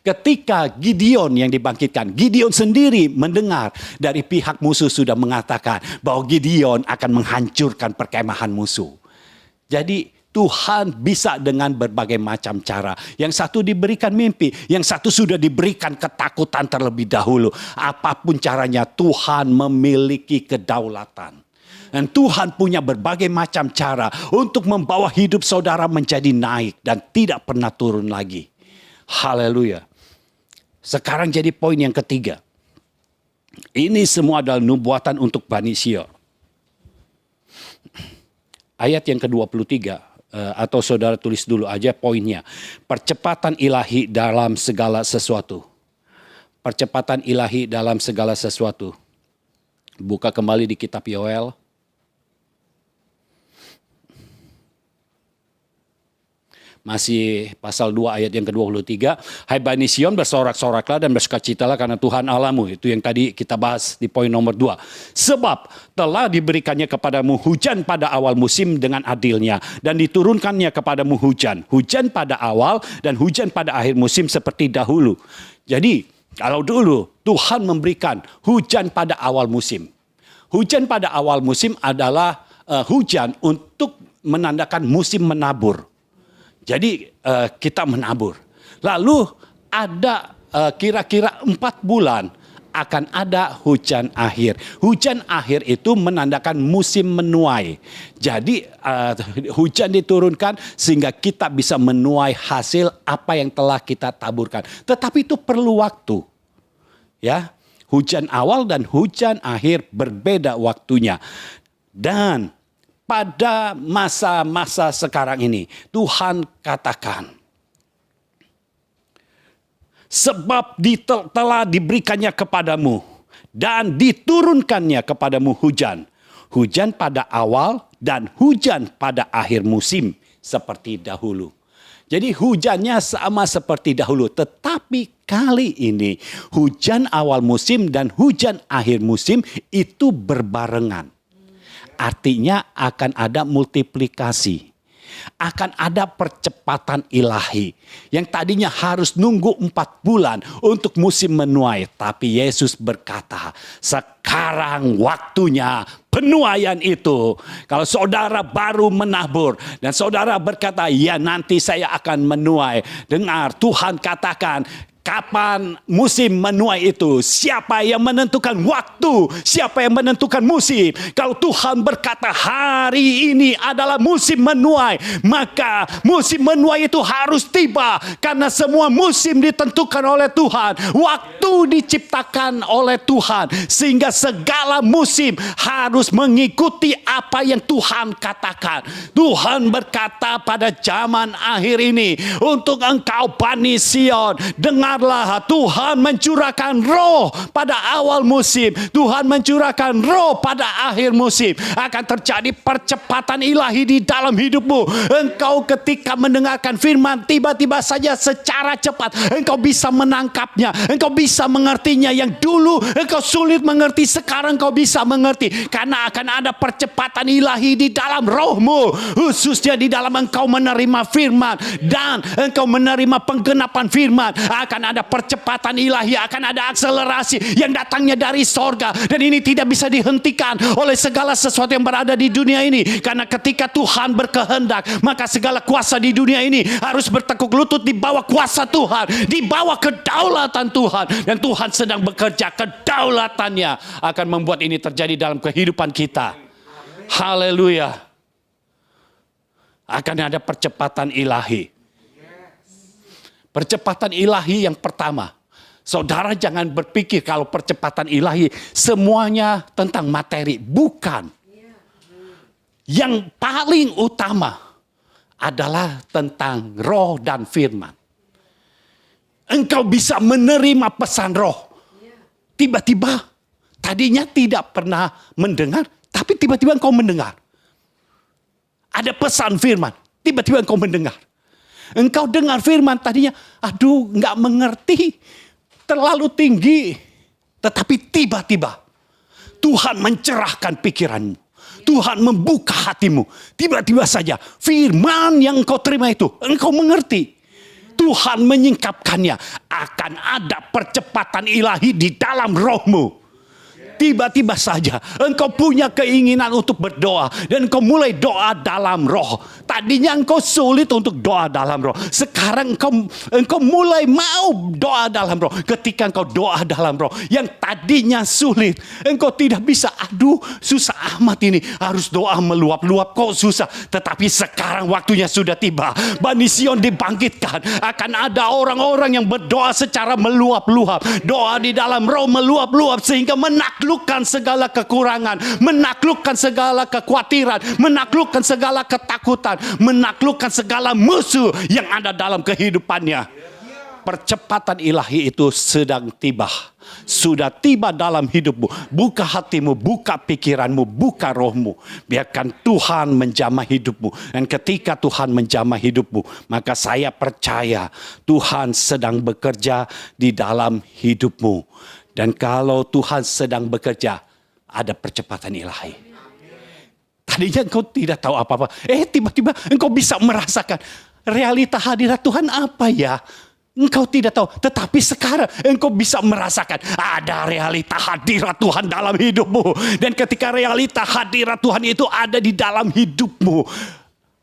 Ketika Gideon yang dibangkitkan, Gideon sendiri mendengar dari pihak musuh sudah mengatakan bahwa Gideon akan menghancurkan perkemahan musuh. Jadi Tuhan bisa dengan berbagai macam cara. Yang satu diberikan mimpi, yang satu sudah diberikan ketakutan terlebih dahulu. Apapun caranya Tuhan memiliki kedaulatan. Dan Tuhan punya berbagai macam cara untuk membawa hidup saudara menjadi naik dan tidak pernah turun lagi. Haleluya. Sekarang jadi poin yang ketiga. Ini semua adalah nubuatan untuk Bani Sion. Ayat yang ke-23, atau saudara tulis dulu aja poinnya. Percepatan ilahi dalam segala sesuatu. Percepatan ilahi dalam segala sesuatu. Buka kembali di kitab Yoel. Masih pasal 2 ayat yang ke-23. Hai Bani Sion, bersorak-soraklah dan bersukacitalah karena Tuhan Allahmu. Itu yang tadi kita bahas di poin nomor 2. Sebab telah diberikannya kepadamu hujan pada awal musim dengan adilnya. Dan diturunkannya kepadamu hujan. Hujan pada awal dan hujan pada akhir musim seperti dahulu. Jadi kalau dulu Tuhan memberikan hujan pada awal musim. Hujan pada awal musim adalah hujan untuk menandakan musim menabur. Jadi kita menabur. Lalu ada kira-kira 4 bulan akan ada hujan akhir. Hujan akhir itu menandakan musim menuai. Jadi hujan diturunkan sehingga kita bisa menuai hasil apa yang telah kita taburkan. Tetapi itu perlu waktu. Ya, hujan awal dan hujan akhir berbeda waktunya. Dan pada masa-masa sekarang ini, Tuhan katakan, sebab telah diberikannya kepadamu dan diturunkannya kepadamu hujan. Hujan pada awal dan hujan pada akhir musim seperti dahulu. Jadi hujannya sama seperti dahulu. Tetapi kali ini hujan awal musim dan hujan akhir musim itu berbarengan. Artinya akan ada multiplikasi. Akan ada percepatan ilahi. Yang tadinya harus nunggu 4 bulan untuk musim menuai. Tapi Yesus berkata, sekarang waktunya penuaian itu. Kalau saudara baru menabur dan saudara berkata, ya nanti saya akan menuai. Dengar, Tuhan katakan, kapan musim menuai itu? Siapa yang menentukan waktu? Siapa yang menentukan musim? Kalau Tuhan berkata hari ini adalah musim menuai, maka musim menuai itu harus tiba. Karena semua musim ditentukan oleh Tuhan. Waktu diciptakan oleh Tuhan. Sehingga segala musim harus mengikuti apa yang Tuhan katakan. Tuhan berkata pada zaman akhir ini, untuk engkau Bani Sion, dengarlah, Tuhan mencurahkan roh pada awal musim. Tuhan mencurahkan roh pada akhir musim. Akan terjadi percepatan ilahi di dalam hidupmu. Engkau ketika mendengarkan firman, tiba-tiba saja secara cepat engkau bisa menangkapnya. Engkau bisa mengertinya. Yang dulu engkau sulit mengerti, sekarang engkau bisa mengerti. Karena akan ada percepatan ilahi di dalam rohmu. Khususnya di dalam engkau menerima firman. Dan engkau menerima penggenapan firman. Akan ada percepatan ilahi, akan ada akselerasi yang datangnya dari sorga. Dan ini tidak bisa dihentikan oleh segala sesuatu yang berada di dunia ini. Karena ketika Tuhan berkehendak, maka segala kuasa di dunia ini harus bertekuk lutut di bawah kuasa Tuhan, di bawah kedaulatan Tuhan. Dan Tuhan sedang bekerja, kedaulatannya akan membuat ini terjadi dalam kehidupan kita. Haleluya. Akan ada percepatan ilahi. Percepatan ilahi yang pertama. Saudara jangan berpikir kalau percepatan ilahi semuanya tentang materi. Bukan. Yang paling utama adalah tentang roh dan firman. Engkau bisa menerima pesan roh. Tiba-tiba tadinya tidak pernah mendengar, tapi tiba-tiba engkau mendengar. Ada pesan firman, tiba-tiba engkau mendengar. Engkau dengar firman tadinya, aduh nggak mengerti, terlalu tinggi. Tetapi tiba-tiba Tuhan mencerahkan pikiranmu. Tuhan membuka hatimu. Tiba-tiba saja firman yang engkau terima itu, engkau mengerti. Tuhan menyingkapkannya. Akan ada percepatan ilahi di dalam rohmu. Tiba-tiba saja engkau punya keinginan untuk berdoa. Dan engkau mulai doa dalam roh. Tadinya engkau sulit untuk doa dalam roh. Sekarang engkau mulai mau doa dalam roh. Ketika engkau doa dalam roh, yang tadinya sulit, engkau tidak bisa. Aduh susah amat ini. Harus doa meluap-luap, kok susah. Tetapi sekarang waktunya sudah tiba. Bani Sion dibangkitkan. Akan ada orang-orang yang berdoa secara meluap-luap. Doa di dalam roh meluap-luap. Sehingga menaklukkan segala kekurangan. Menaklukkan segala kekhawatiran. Menaklukkan segala ketakutan. Menaklukkan segala musuh yang ada dalam kehidupannya. percepatan ilahi itu sedang tiba. Sudah tiba dalam hidupmu. Buka hatimu, buka pikiranmu, buka rohmu. Biarkan Tuhan menjamah hidupmu. Dan ketika Tuhan menjamah hidupmu, maka saya percaya Tuhan sedang bekerja di dalam hidupmu. Dan kalau Tuhan sedang bekerja, ada percepatan ilahi. Tadinya engkau tidak tahu apa-apa. Tiba-tiba engkau bisa merasakan realita hadirat Tuhan apa ya? Engkau tidak tahu. Tetapi sekarang engkau bisa merasakan ada realita hadirat Tuhan dalam hidupmu. Dan ketika realita hadirat Tuhan itu ada di dalam hidupmu,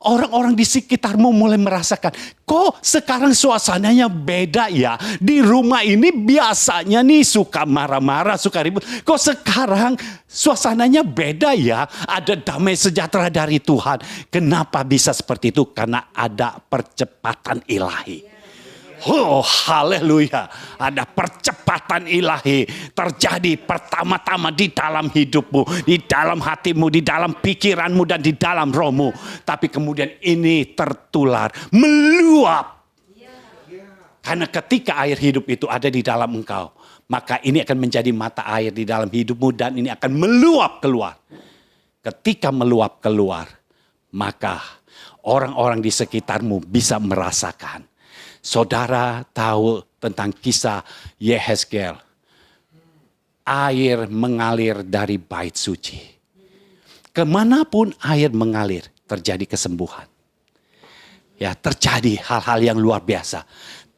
orang-orang di sekitarmu mulai merasakan, kok sekarang suasananya beda ya? Di rumah ini biasanya nih suka marah-marah, suka ribut. Kok sekarang suasananya beda ya? Ada damai sejahtera dari Tuhan. Kenapa bisa seperti itu? Karena ada percepatan ilahi. Oh, haleluya. Ada percepatan ilahi terjadi pertama-tama di dalam hidupmu, di dalam hatimu, di dalam pikiranmu, dan di dalam rohmu. Tapi kemudian ini tertular, meluap. Karena ketika air hidup itu ada di dalam engkau, maka ini akan menjadi mata air di dalam hidupmu dan ini akan meluap keluar. Ketika meluap keluar, maka orang-orang di sekitarmu bisa merasakan. Saudara tahu tentang kisah Yehezkel. Air mengalir dari bait suci. Kemanapun air mengalir, terjadi kesembuhan. Ya, terjadi hal-hal yang luar biasa.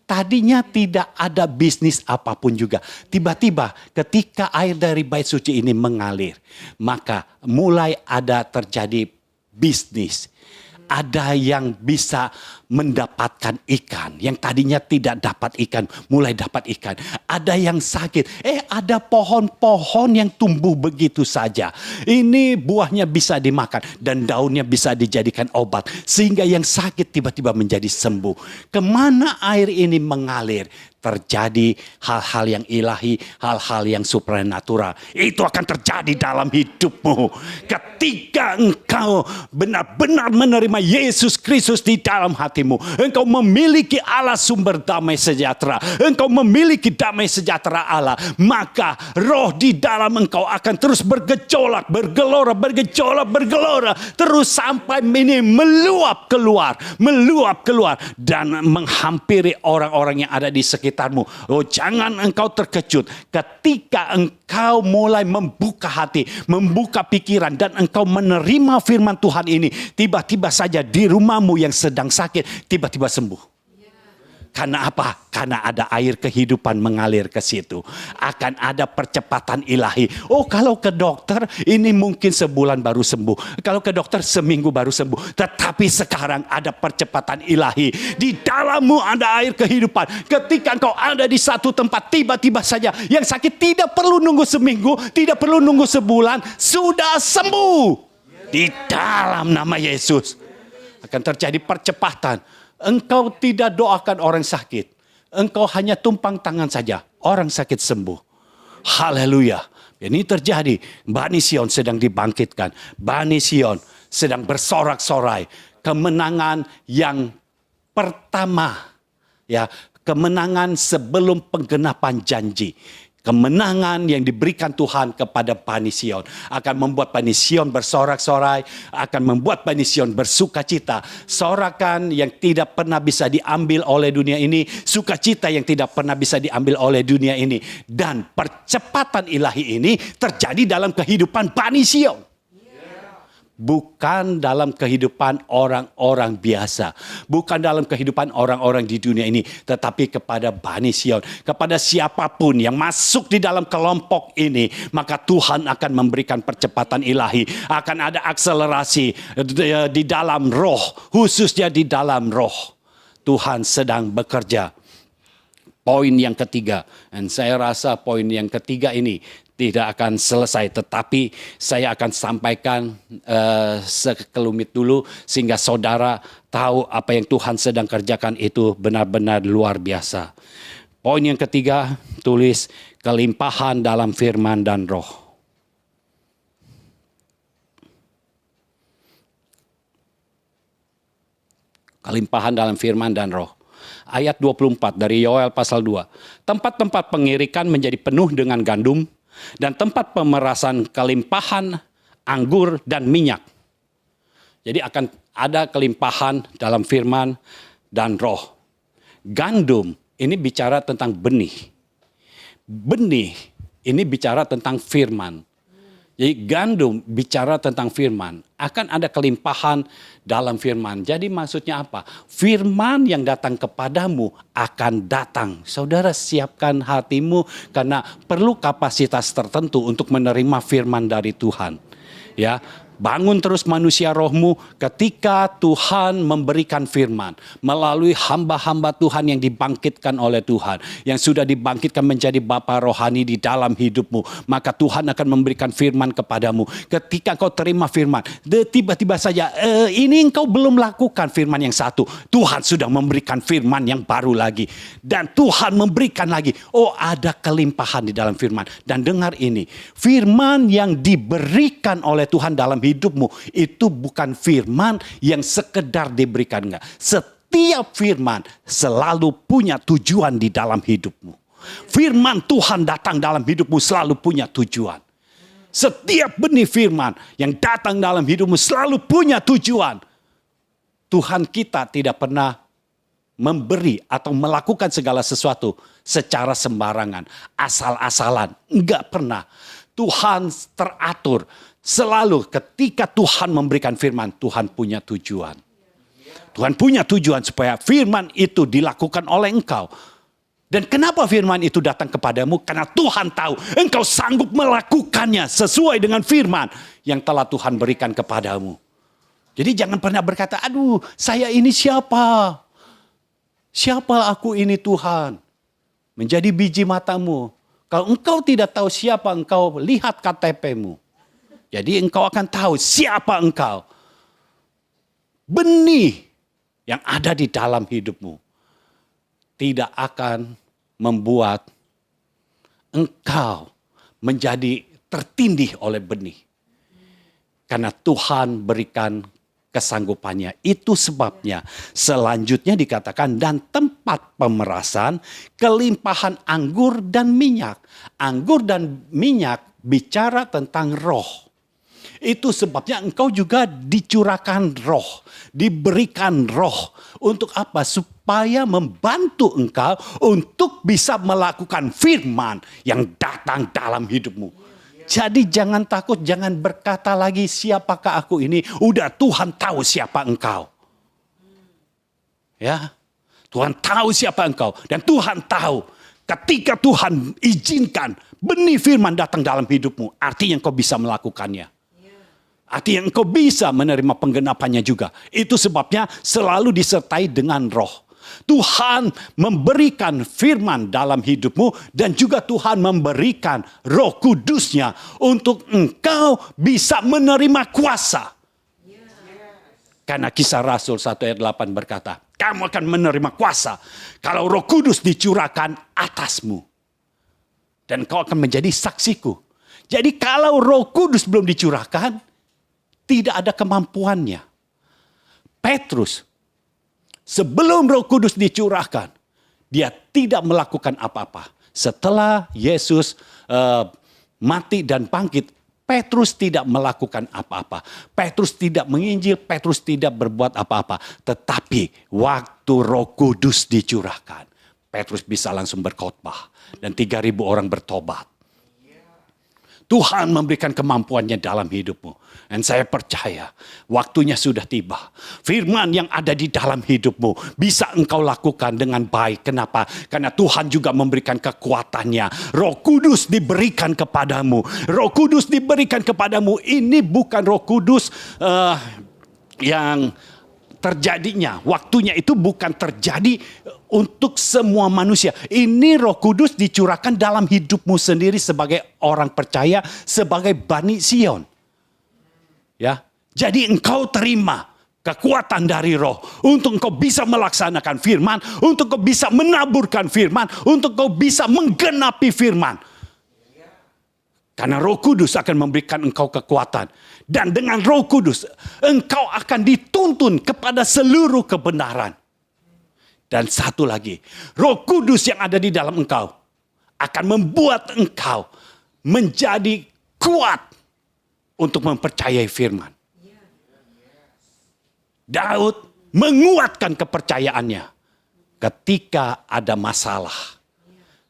Tadinya tidak ada bisnis apapun juga. Tiba-tiba ketika air dari bait suci ini mengalir, maka mulai ada terjadi bisnis. Ada yang bisa mendapatkan ikan. Yang tadinya tidak dapat ikan, mulai dapat ikan. Ada yang sakit. Ada pohon-pohon yang tumbuh begitu saja. Ini buahnya bisa dimakan. Dan daunnya bisa dijadikan obat. Sehingga yang sakit tiba-tiba menjadi sembuh. Kemana air ini mengalir? Terjadi hal-hal yang ilahi, hal-hal yang supranatural. Itu akan terjadi dalam hidupmu. Ketika engkau benar-benar menerima Yesus Kristus di dalam hatimu. Engkau memiliki Allah sumber damai sejahtera. Engkau memiliki damai sejahtera Allah. Maka roh di dalam engkau akan terus bergejolak, bergelora, bergejolak, bergelora. Terus sampai ini meluap keluar. Meluap keluar. Dan menghampiri orang-orang yang ada di sekitar. Oh, jangan engkau terkejut ketika engkau mulai membuka hati, membuka pikiran dan engkau menerima firman Tuhan ini. Tiba-tiba saja di rumahmu yang sedang sakit tiba-tiba sembuh. Karena apa? Karena ada air kehidupan mengalir ke situ. Akan ada percepatan ilahi. Oh, kalau ke dokter ini mungkin sebulan baru sembuh. Kalau ke dokter seminggu baru sembuh. Tetapi sekarang ada percepatan ilahi. Di dalammu ada air kehidupan. Ketika engkau ada di satu tempat, tiba-tiba saja yang sakit tidak perlu nunggu seminggu, tidak perlu nunggu sebulan, sudah sembuh. Di dalam nama Yesus akan terjadi percepatan. Engkau tidak doakan orang sakit. Engkau hanya tumpang tangan saja. Orang sakit sembuh. Haleluya. Ini terjadi. Bani Sion sedang dibangkitkan. Bani Sion sedang bersorak-sorai. Kemenangan yang pertama. Ya, kemenangan sebelum penggenapan janji. Kemenangan yang diberikan Tuhan kepada Bani Sion akan membuat Bani Sion bersorak-sorai, akan membuat Bani Sion bersukacita. Sorakan yang tidak pernah bisa diambil oleh dunia ini, sukacita yang tidak pernah bisa diambil oleh dunia ini. Dan percepatan ilahi ini terjadi dalam kehidupan Bani Sion. Bukan dalam kehidupan orang-orang biasa. Bukan dalam kehidupan orang-orang di dunia ini. Tetapi kepada Bani Sion. Kepada siapapun yang masuk di dalam kelompok ini. Maka Tuhan akan memberikan percepatan ilahi. Akan ada akselerasi di dalam roh. Khususnya di dalam roh. Tuhan sedang bekerja. Poin yang ketiga. Dan saya rasa poin yang ketiga ini tidak akan selesai, tetapi saya akan sampaikan sekelumit dulu sehingga saudara tahu apa yang Tuhan sedang kerjakan itu benar-benar luar biasa. Poin yang ketiga, tulis kelimpahan dalam firman dan roh. Kelimpahan dalam firman dan roh. ayat 24 dari Yoel pasal 2. Tempat-tempat pengirikan menjadi penuh dengan gandum dan tempat pemerasan kelimpahan anggur dan minyak. Jadi akan ada kelimpahan dalam firman dan roh. Gandum ini bicara tentang benih. Benih ini bicara tentang firman. Jadi gandum bicara tentang firman. Akan ada kelimpahan dalam firman. Jadi maksudnya apa? Firman yang datang kepadamu akan datang. Saudara, siapkan hatimu karena perlu kapasitas tertentu untuk menerima firman dari Tuhan. Ya, bangun terus manusia rohmu ketika Tuhan memberikan firman melalui hamba-hamba Tuhan yang dibangkitkan oleh Tuhan, yang sudah dibangkitkan menjadi bapa rohani di dalam hidupmu. Maka Tuhan akan memberikan firman kepadamu. Ketika kau terima firman, tiba-tiba saja ini engkau belum lakukan firman yang satu, Tuhan sudah memberikan firman yang baru lagi, dan Tuhan memberikan lagi. Oh, ada kelimpahan di dalam firman. Dan dengar ini, firman yang diberikan oleh Tuhan dalam hidupmu itu bukan firman yang sekedar diberikan, enggak. Setiap firman selalu punya tujuan di dalam hidupmu. Firman Tuhan datang dalam hidupmu selalu punya tujuan. Setiap benih firman yang datang dalam hidupmu selalu punya tujuan. Tuhan kita tidak pernah memberi atau melakukan segala sesuatu secara sembarangan, asal-asalan. Enggak pernah. Tuhan teratur. Selalu ketika Tuhan memberikan firman, Tuhan punya tujuan. Tuhan punya tujuan supaya firman itu dilakukan oleh engkau. Dan kenapa firman itu datang kepadamu? Karena Tuhan tahu engkau sanggup melakukannya sesuai dengan firman yang telah Tuhan berikan kepadamu. Jadi jangan pernah berkata, aduh saya ini siapa? Siapa aku ini Tuhan? Menjadi biji matamu. Kalau engkau tidak tahu siapa engkau, lihat KTP-mu. Jadi engkau akan tahu siapa engkau. Benih yang ada di dalam hidupmu tidak akan membuat engkau menjadi tertindih oleh benih. Karena Tuhan berikan kesanggupannya. Itu sebabnya selanjutnya dikatakan dan tempat pemerasan, kelimpahan anggur dan minyak. Anggur dan minyak bicara tentang roh. Itu sebabnya engkau juga dicurahkan roh, diberikan roh. Untuk apa? Supaya membantu engkau untuk bisa melakukan firman yang datang dalam hidupmu. Jadi jangan takut, jangan berkata lagi siapakah aku ini. Udah Tuhan tahu siapa engkau. Ya, Tuhan tahu siapa engkau. Dan Tuhan tahu ketika Tuhan izinkan benih firman datang dalam hidupmu. Artinya engkau bisa melakukannya. Artinya engkau bisa menerima penggenapannya juga. Itu sebabnya selalu disertai dengan roh. Tuhan memberikan firman dalam hidupmu dan juga Tuhan memberikan Roh Kudusnya untuk engkau bisa menerima kuasa. Karena Kisah Rasul 1 ayat 8 berkata, kamu akan menerima kuasa kalau Roh Kudus dicurahkan atasmu. Dan kau akan menjadi saksiku. Jadi kalau Roh Kudus belum dicurahkan, tidak ada kemampuannya. Petrus, sebelum Roh Kudus dicurahkan, dia tidak melakukan apa-apa. Setelah Yesus mati dan bangkit, Petrus tidak melakukan apa-apa. Petrus tidak menginjil, Petrus tidak berbuat apa-apa. Tetapi waktu Roh Kudus dicurahkan, Petrus bisa langsung berkhotbah. Dan 3.000 orang bertobat. Tuhan memberikan kemampuannya dalam hidupmu. Dan saya percaya waktunya sudah tiba. Firman yang ada di dalam hidupmu bisa engkau lakukan dengan baik. Kenapa? Karena Tuhan juga memberikan kekuatannya. Roh Kudus diberikan kepadamu. Roh Kudus diberikan kepadamu. Ini bukan Roh Kudus yang terjadinya. Waktunya itu bukan terjadi untuk semua manusia. Ini Roh Kudus dicurahkan dalam hidupmu sendiri sebagai orang percaya, sebagai Bani Sion. Ya, jadi engkau terima kekuatan dari Roh untuk engkau bisa melaksanakan firman, untuk engkau bisa menaburkan firman, untuk engkau bisa menggenapi firman. Karena Roh Kudus akan memberikan engkau kekuatan. Dan dengan Roh Kudus engkau akan dituntun kepada seluruh kebenaran. Dan satu lagi, Roh Kudus yang ada di dalam engkau akan membuat engkau menjadi kuat untuk mempercayai firman. Daud menguatkan kepercayaannya ketika ada masalah.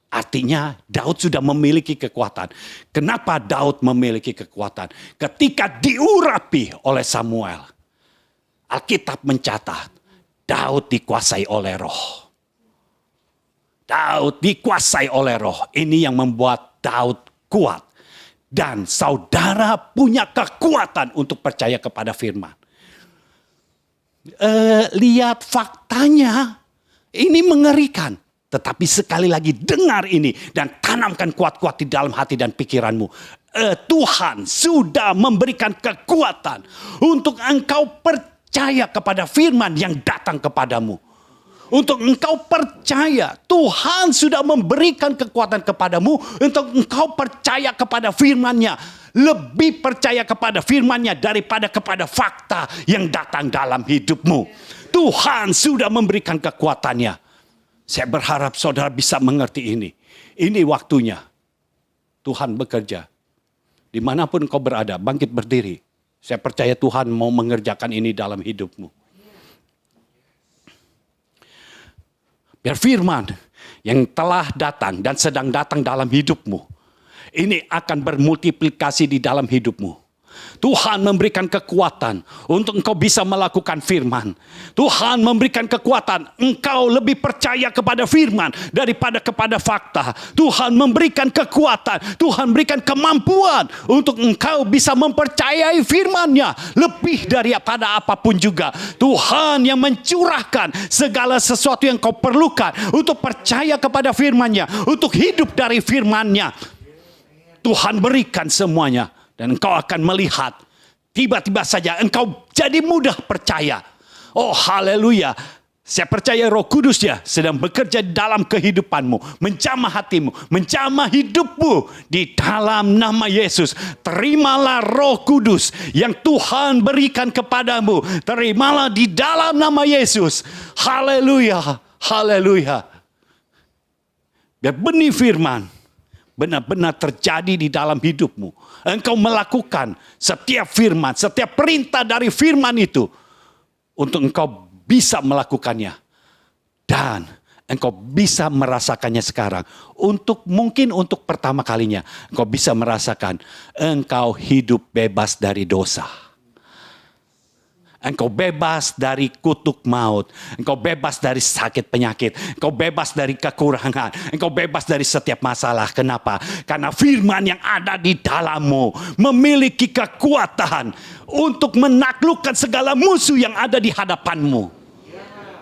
Artinya Daud sudah memiliki kekuatan. Kenapa Daud memiliki kekuatan? Ketika diurapi oleh Samuel. Alkitab mencatat, Daud dikuasai oleh roh. Daud dikuasai oleh roh. Ini yang membuat Daud kuat. Dan saudara punya kekuatan untuk percaya kepada firman. Lihat faktanya, ini mengerikan. Tetapi sekali lagi dengar ini dan tanamkan kuat-kuat di dalam hati dan pikiranmu. Tuhan sudah memberikan kekuatan untuk engkau percaya kepada firman yang datang kepadamu. Untuk engkau percaya, Tuhan sudah memberikan kekuatan kepadamu untuk engkau percaya kepada firman-Nya. Lebih percaya kepada firman-Nya daripada kepada fakta yang datang dalam hidupmu. Tuhan sudah memberikan kekuatannya. Saya berharap saudara bisa mengerti ini. Ini waktunya Tuhan bekerja. Dimanapun kau berada, bangkit berdiri. Saya percaya Tuhan mau mengerjakan ini dalam hidupmu. Biar firman yang telah datang dan sedang datang dalam hidupmu, ini akan bermultiplikasi di dalam hidupmu. Tuhan memberikan kekuatan untuk engkau bisa melakukan firman. Tuhan memberikan kekuatan engkau lebih percaya kepada firman daripada kepada fakta. Tuhan memberikan kekuatan, Tuhan berikan kemampuan untuk engkau bisa mempercayai firman-Nya lebih daripada apapun juga. Tuhan yang mencurahkan segala sesuatu yang kau perlukan untuk percaya kepada firman-Nya, untuk hidup dari firman-Nya. Tuhan berikan semuanya. Dan engkau akan melihat, tiba-tiba saja engkau jadi mudah percaya. Oh haleluya. Saya percaya Roh Kudus ya sedang bekerja dalam kehidupanmu. Menjamah hatimu, menjamah hidupmu di dalam nama Yesus. Terimalah Roh Kudus yang Tuhan berikan kepadamu. Terimalah di dalam nama Yesus. Haleluya, haleluya. Biar benih firman benar-benar terjadi di dalam hidupmu. Engkau melakukan setiap firman, setiap perintah dari firman itu. Untuk engkau bisa melakukannya. Dan engkau bisa merasakannya sekarang. Mungkin untuk pertama kalinya. Engkau bisa merasakan engkau hidup bebas dari dosa. Engkau bebas dari kutuk maut. Engkau bebas dari sakit penyakit. Engkau bebas dari kekurangan. Engkau bebas dari setiap masalah. Kenapa? Karena firman yang ada di dalammu memiliki kekuatan untuk menaklukkan segala musuh yang ada di hadapanmu.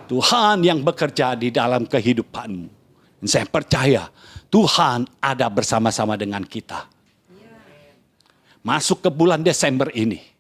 Tuhan yang bekerja di dalam kehidupanmu. Dan saya percaya Tuhan ada bersama-sama dengan kita. Masuk ke bulan Desember ini.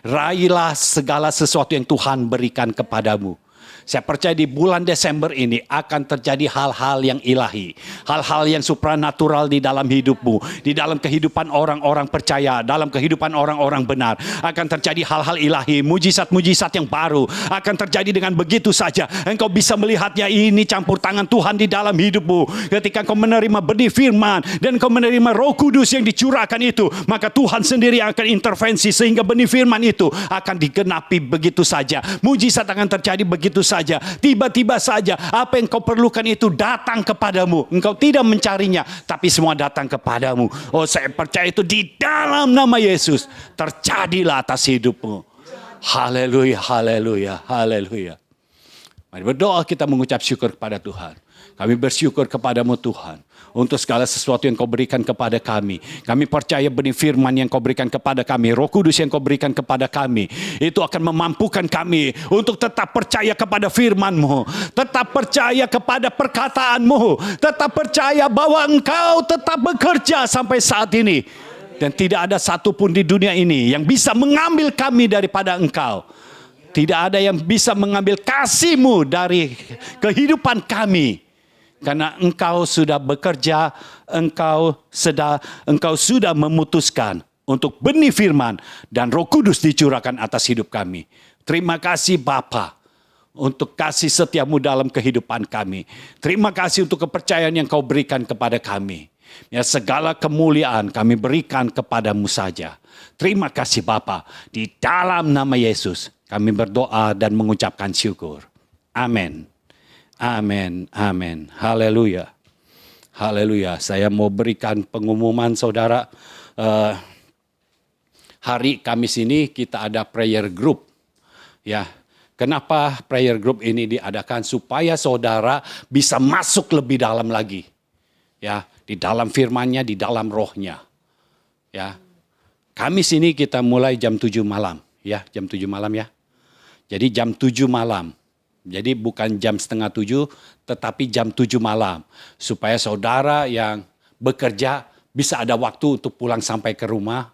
Raihlah segala sesuatu yang Tuhan berikan kepadamu. Saya percaya di bulan Desember ini akan terjadi hal-hal yang ilahi. Hal-hal yang supranatural di dalam hidupmu. Di dalam kehidupan orang-orang percaya. Dalam kehidupan orang-orang benar. Akan terjadi hal-hal ilahi. Mujizat-mujizat yang baru. Akan terjadi dengan begitu saja. Engkau bisa melihatnya, ini campur tangan Tuhan di dalam hidupmu. Ketika engkau menerima benih firman. Dan engkau menerima Roh Kudus yang dicurahkan itu. Maka Tuhan sendiri akan intervensi. Sehingga benih firman itu akan digenapi begitu saja. Mujizat akan terjadi begitu saja. Tiba-tiba saja apa yang kau perlukan itu datang kepadamu. Engkau tidak mencarinya, tapi semua datang kepadamu. Oh, saya percaya itu di dalam nama Yesus terjadilah atas hidupmu. Haleluya, haleluya, haleluya. Mari berdoa kita mengucap syukur kepada Tuhan. Kami bersyukur kepadamu Tuhan. Untuk segala sesuatu yang kau berikan kepada kami. Kami percaya benih firman yang kau berikan kepada kami. Roh Kudus yang kau berikan kepada kami. Itu akan memampukan kami untuk tetap percaya kepada firman-Mu. Tetap percaya kepada perkataan-Mu. Tetap percaya bahwa Engkau tetap bekerja sampai saat ini. Dan tidak ada satupun di dunia ini yang bisa mengambil kami daripada Engkau. Tidak ada yang bisa mengambil kasih-Mu dari kehidupan kami. Karena Engkau sudah bekerja, Engkau sudah memutuskan untuk benih firman dan Roh Kudus dicurahkan atas hidup kami. Terima kasih Bapa untuk kasih setiamu dalam kehidupan kami. Terima kasih untuk kepercayaan yang kau berikan kepada kami. Ya, segala kemuliaan kami berikan kepadamu saja. Terima kasih Bapa. Di dalam nama Yesus kami berdoa dan mengucapkan syukur. Amin. Amin. Amin. Haleluya. Haleluya. Saya mau berikan pengumuman saudara. Hari Kamis ini kita ada prayer group. Ya, kenapa prayer group ini diadakan? Supaya saudara bisa masuk lebih dalam lagi. Ya, di dalam firman-Nya, di dalam rohnya. Ya. Kamis ini kita mulai jam 7 malam. Ya, jam 7 malam ya. Jadi jam 7 malam. Jadi bukan jam setengah 7, tetapi jam 7 malam. Supaya saudara yang bekerja bisa ada waktu untuk pulang sampai ke rumah.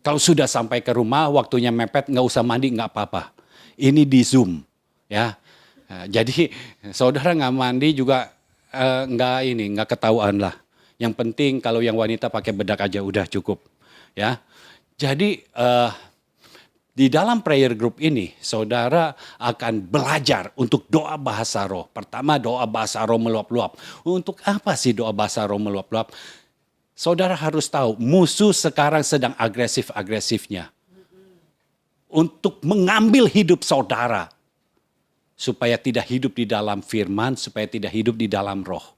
Kalau sudah sampai ke rumah, waktunya mepet, nggak usah mandi, nggak apa-apa. Ini di Zoom, ya. Jadi saudara nggak mandi juga nggak ketahuan lah. Yang penting kalau yang wanita pakai bedak aja udah cukup, ya. Jadi di dalam prayer group ini, saudara akan belajar untuk doa bahasa roh. Pertama doa bahasa roh meluap-luap. Untuk apa sih doa bahasa roh meluap-luap? Saudara harus tahu, musuh sekarang sedang agresif-agresifnya. Untuk mengambil hidup saudara. Supaya tidak hidup di dalam firman, supaya tidak hidup di dalam roh.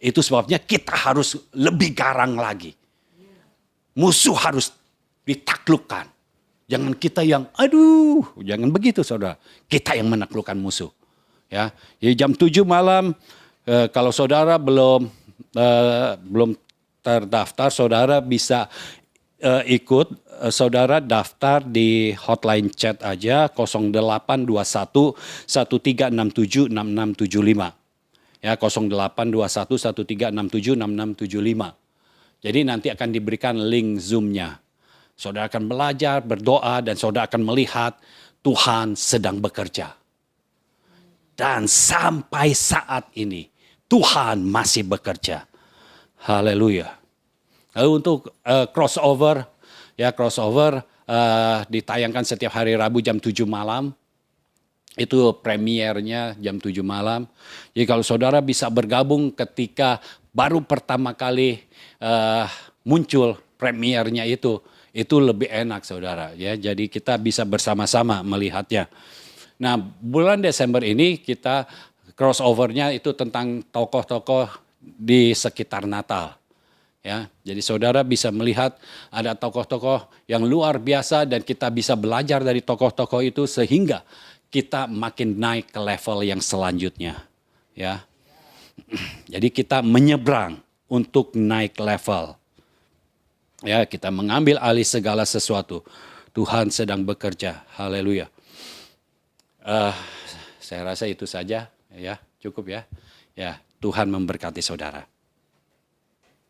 Itu sebabnya kita harus lebih garang lagi. Musuh harus ditaklukkan. Jangan kita yang, jangan begitu saudara. Kita yang menaklukkan musuh. Ya, jadi jam 7 malam, kalau saudara belum terdaftar, saudara bisa ikut. Saudara daftar di hotline chat aja 0821 1367 6675. Ya, 0821 1367 6675. Jadi nanti akan diberikan link Zoom-nya. Saudara akan belajar, berdoa, dan saudara akan melihat Tuhan sedang bekerja. Dan sampai saat ini Tuhan masih bekerja. Haleluya. Lalu untuk crossover ditayangkan setiap hari Rabu jam 7 malam. Itu premiernya jam 7 malam. Jadi kalau saudara bisa bergabung ketika baru pertama kali muncul premiernya itu lebih enak saudara. Ya, jadi kita bisa bersama-sama melihatnya. Nah, bulan Desember ini kita crossovernya itu tentang tokoh-tokoh di sekitar Natal. Ya, jadi saudara bisa melihat ada tokoh-tokoh yang luar biasa dan kita bisa belajar dari tokoh-tokoh itu sehingga kita makin naik ke level yang selanjutnya. Ya, jadi kita menyeberang untuk naik level. Ya, kita mengambil alih segala sesuatu. Tuhan sedang bekerja. Haleluya. Saya rasa itu saja. Ya, cukup ya. Ya, Tuhan memberkati saudara.